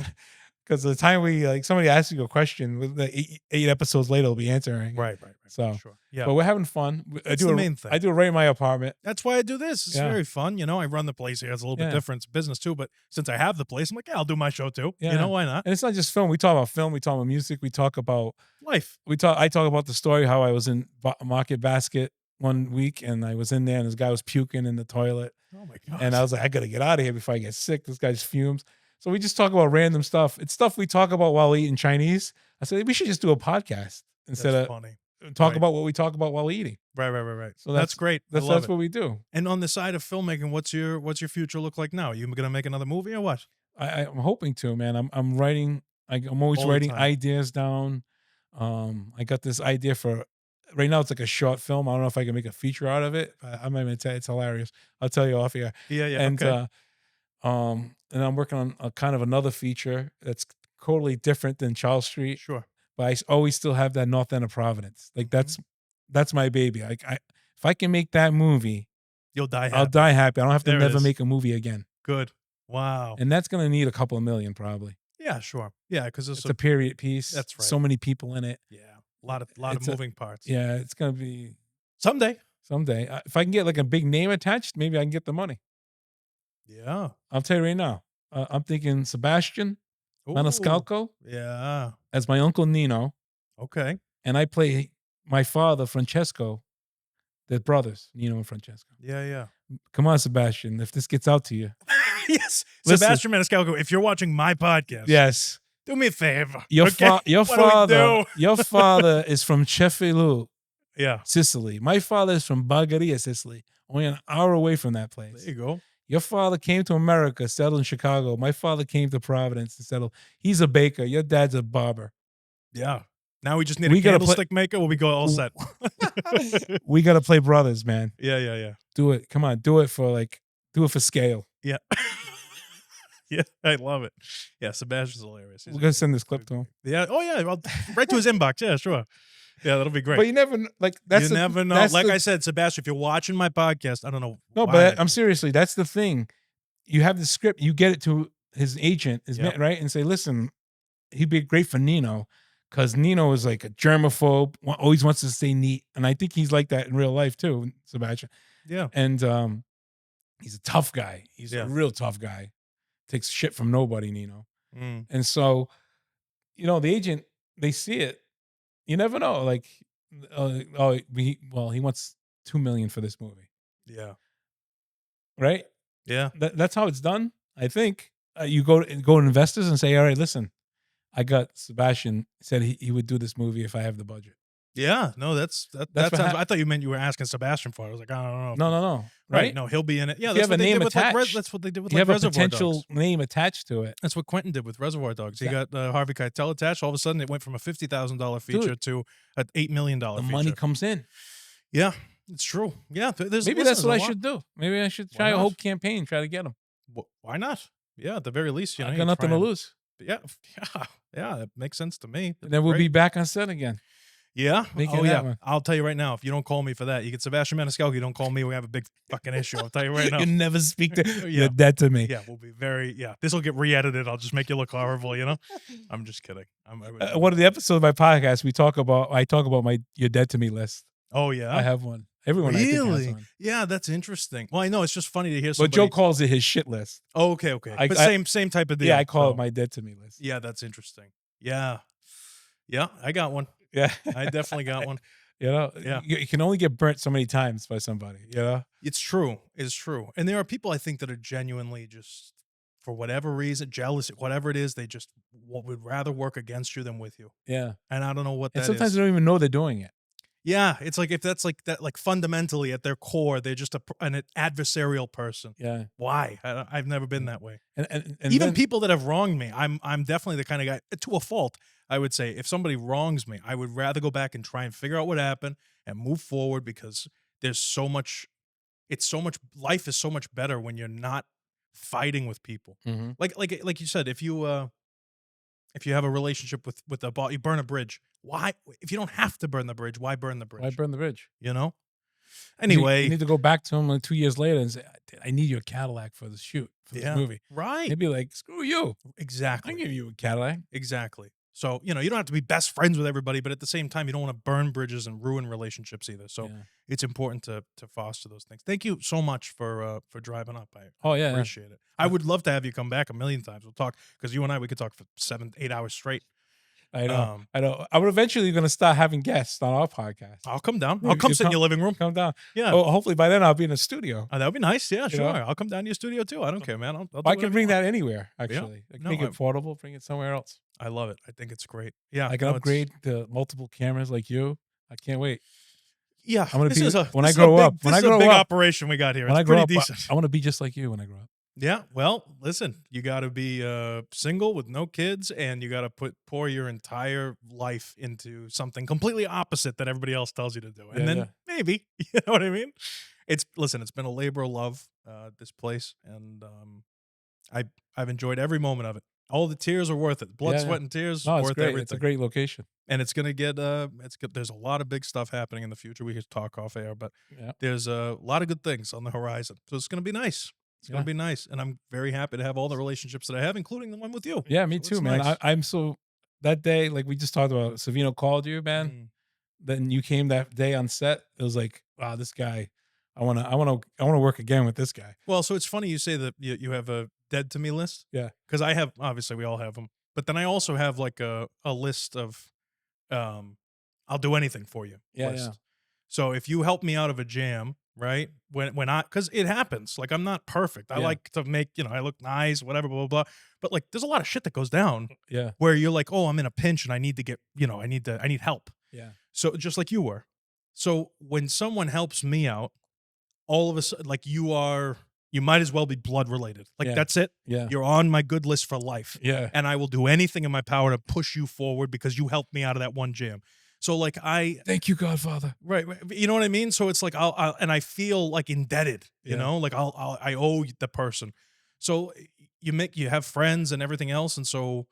the time we like somebody asks you a question with the 8 episodes later, we'll be answering. right. So, Sure. Yeah, but we're having fun. That's the main thing. I do it right in my apartment. that's why I do this. It's Yeah. very fun. I run the place here. It's a little bit Yeah. different. It's business too, but since I have the place, I'm like, yeah, I'll do my show too. Yeah. Why not? And it's not just film. We talk about film. We talk about music. We talk about Life. I talk about the story how I was in Market Basket one week and I was in there and this guy was puking in the toilet Oh my god. and I was like, I gotta get out of here before I get sick. This guy's fumes. So we just talk about random stuff. It's stuff we talk about while eating Chinese. I said we should just do a podcast instead That's of funny. talk Right. about what we talk about while eating. Right. So that's great. I That's love it. what we do. And on the side of filmmaking, what's your future look like now? You gonna make another movie or what? I'm hoping to, man. I'm writing. I'm always All the writing time. ideas down. I got this idea for right now. It's like a short film. I don't know if I can make a feature out of it. I'm not even tell you, it's hilarious. I'll tell you off here. Yeah. And Okay. and I'm working on a kind of another feature that's totally different than Charles Street, Sure. but I always still have that North End of Providence. Like Mm-hmm. that's my baby. Like if I can make that movie, You'll die happy. I'll die happy. I don't have to There it never is. make a movie again. Good. Wow. And that's gonna need a couple of million probably. Yeah. Sure. Yeah. Because It's a period piece. That's right. So many people in it. yeah, a lot of It's a- moving parts. Yeah, it's gonna be Someday. someday. If I can get like a big name attached, maybe I can get the money. Yeah. I'll tell you right now. I'm thinking Sebastian Ooh. Maniscalco Yeah. as my uncle Nino, Okay. and I play my father Francesco. They're brothers, Nino and Francesco. Yeah. Come on, Sebastian. If this gets out to you, Yes. Listen. Sebastian Maniscalco, if you're watching my podcast, yes, do me a favor. your okay? What do we father, do? your father is from Cefalù, Yeah. Sicily. My father is from Bulgaria, Sicily, only an hour away from that place. There you go. Your father came to America, settled in Chicago. My father came to Providence and settled. He's a baker. Your dad's a barber. Yeah. Now we just need a We gotta play. candlestick maker. Will we go all set? We gotta play brothers, man. Yeah. Do it. Come on, do it for scale. Yeah. Yeah, I love it. Yeah, Sebastian's hilarious. We're gonna send this clip to him. Yeah. Oh yeah. Well, right to his inbox. Yeah, sure. Yeah, that'll be great. But you never You never know. Like I said, Sebastian, if you're watching my podcast, I don't know. No, why but I'm seriously. That's the thing. You have the script. You get it to his agent, right, and say, "Listen, he'd be great for Nino, because Nino is like a germaphobe, always wants to stay neat, and I think he's like that in real life too, Sebastian. Yeah. And he's a tough guy. He's a real tough guy. Takes shit from nobody, Nino. And so, the agent, they see it. You never know. Like, he wants $2 million for this movie. Yeah. Right. Yeah. That's how it's done. I think you go to investors and say, all right, listen, I got Sebastian said he would do this movie if I have the budget. Yeah. No, that sounds. I thought you meant you were asking Sebastian for it. I was like, I don't know. No. Right? No, he'll be in it. Yeah. If you have a name attached. That's what they did with you have a Reservoir potential Dogs. name attached to it. That's what Quentin did with Reservoir Dogs. He got Harvey Keitel attached. All of a sudden, it went from a $50,000 feature to an $8 million feature. The money comes in. Yeah, it's true. Yeah, maybe that's what I should do. Maybe I should try a whole campaign, try to get him. Why not? Yeah, at the very least, I got nothing to lose. Yeah, that makes sense to me. And then we'll be back on set again. Yeah. Yeah. I'll tell you right now, if you don't call me for that, you get Sebastian Maniscalco, you don't call me, we have a big fucking issue. I'll tell you right now. You never speak to you're dead to me. Yeah, we'll be this will get re-edited. I'll just make you look horrible, I'm just kidding. One of the episodes of my podcast, I talk about my you're dead to me list. Oh yeah. I have one. Everyone I think has one. Yeah, that's interesting. Well, I know it's just funny to hear somebody. But Joe calls it his shit list. Oh, okay. But same type of deal. Yeah, I call it my dead to me list. Yeah, that's interesting. Yeah, I got one. Yeah, I definitely got one. Yeah, you can only get burnt so many times by somebody. It's true. It's true. And there are people I think that are genuinely just, for whatever reason, jealous, whatever it is, they just would rather work against you than with you. Yeah, and I don't know what that is. Sometimes they don't even know they're doing it. Yeah, it's like if that's like that, like fundamentally at their core, they're just an adversarial person. Yeah, why? I've never been that way. And even people that have wronged me, I'm definitely the kind of guy, to a fault, I would say, if somebody wrongs me, I would rather go back and try and figure out what happened and move forward, because there's so much. Life is so much better when you're not fighting with people. Mm-hmm. Like you said, if you have a relationship with a boss, you burn a bridge. Why? If you don't have to burn the bridge, why burn the bridge? Why burn the bridge? Anyway, you need to go back to him like 2 years later and say, I need your Cadillac for the shoot, for this movie. Right. He'd be like, screw you. Exactly. I give you a Cadillac. Exactly. So, you don't have to be best friends with everybody, but at the same time, you don't want to burn bridges and ruin relationships either. So it's important to foster those things. Thank you so much for driving up. I appreciate it. I would love to have you come back a million times. We'll talk, because you and we could talk for 7-8 hours straight. I know. I'm eventually going to start having guests on our podcast. I'll come down. I'll come sit in your living room. Come down. Yeah. Well, hopefully by then I'll be in a studio. That would be nice. Yeah, sure. I'll come down to your studio too. I don't care, man. I can bring that anywhere, actually. I can make it portable, bring it somewhere else. I love it. I think it's great. Yeah. I can upgrade to multiple cameras like you. I can't wait. Yeah. I'm going to be, when I grow up. This is a big operation we got here. When it's I grow up, decent. I want to be just like you when I grow up. Yeah, well, listen, you got to be single with no kids, and you got to pour your entire life into something completely opposite that everybody else tells you to do, and then maybe, you know what I mean? It's been a labor of love, this place, and I've enjoyed every moment of it. All the tears are worth it. Blood, sweat, and tears worth everything. It's a great location, and it's gonna get it's good. There's a lot of big stuff happening in the future. We could talk off air, but there's a lot of good things on the horizon, so it's gonna be nice. It's going to be nice. And I'm very happy to have all the relationships that I have, including the one with you. Yeah, me too, man. Nice. I'm so, that day, like we just talked about, Savino called you, man. Then you came that day on set. It was like, wow, this guy, I want to work again with this guy. Well, so it's funny you say that you have a dead to me list. Yeah. Because I have, obviously we all have them, but then I also have like a list of, I'll do anything for you list. Yeah. So if you help me out of a jam, right? Because it happens. Like, I'm not perfect. I like to make, I look nice, whatever, blah, blah, blah. But like, there's a lot of shit that goes down. Yeah. Where you're like, oh, I'm in a pinch and I need to get, I need help. Yeah. So just like you were. So when someone helps me out, all of a sudden, like, you are you might as well be blood related. Like, Yeah. that's it. Yeah. You're on my good list for life. Yeah. And I will do anything in my power to push you forward because you helped me out of that one jam. So like Thank you, Godfather. right, you know what I mean? So it's like I'll and I feel like indebted, you Yeah. know, like I owe the person. So you have friends and everything else, and so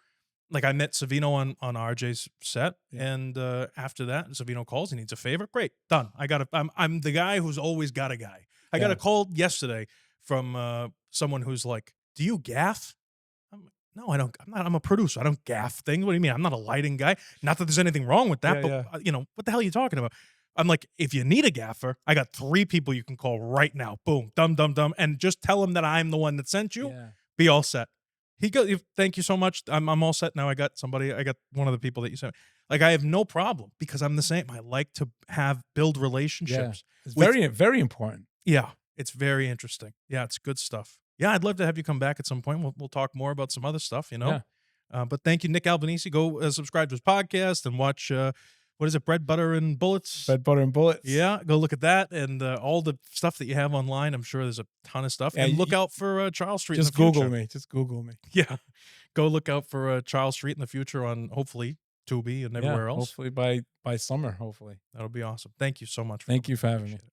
like I met Savino on RJ's set, Yeah. and after that, Savino calls. He needs a favor. Great, done. I'm the guy who's always got a guy. I got Yeah. a call yesterday from someone who's like, "Do you gaff?" I'm like, "No, I don't. I'm not. I'm a producer. I don't gaff things. What do you mean? I'm not a lighting guy. Not that there's anything wrong with that, Yeah, but yeah. you know what the hell are you talking about?" I'm like, "If you need a gaffer, I got 3 people you can call right now. Boom, dum dum dum, and just tell them that I'm the one that sent you. Yeah. Be all set." He goes, "Thank you so much. I'm all set now. I got somebody. I got one of the people that you sent." Like I have no problem because I'm the same. I like to build Yeah. relationships. It's with very, very important. Yeah, it's very interesting. Yeah, it's good stuff. Yeah, I'd love to have you come back at some point. We'll talk more about some other stuff, you know. Yeah. But thank you, Nick Albanese. Go subscribe to his podcast and watch what is it, Bread, Butter, and Bullets. Bread, butter, and bullets. Yeah, go look at that and all the stuff that you have online. I'm sure there's a ton of stuff. Yeah, and look out for Charles Street. Just in the Google future. me. Just Google me. Yeah, go look out for Charles Street in the future on hopefully Tubi and everywhere else. Hopefully by summer. Hopefully. That'll be awesome. Thank you so much. Thank you for having me. Appreciate it.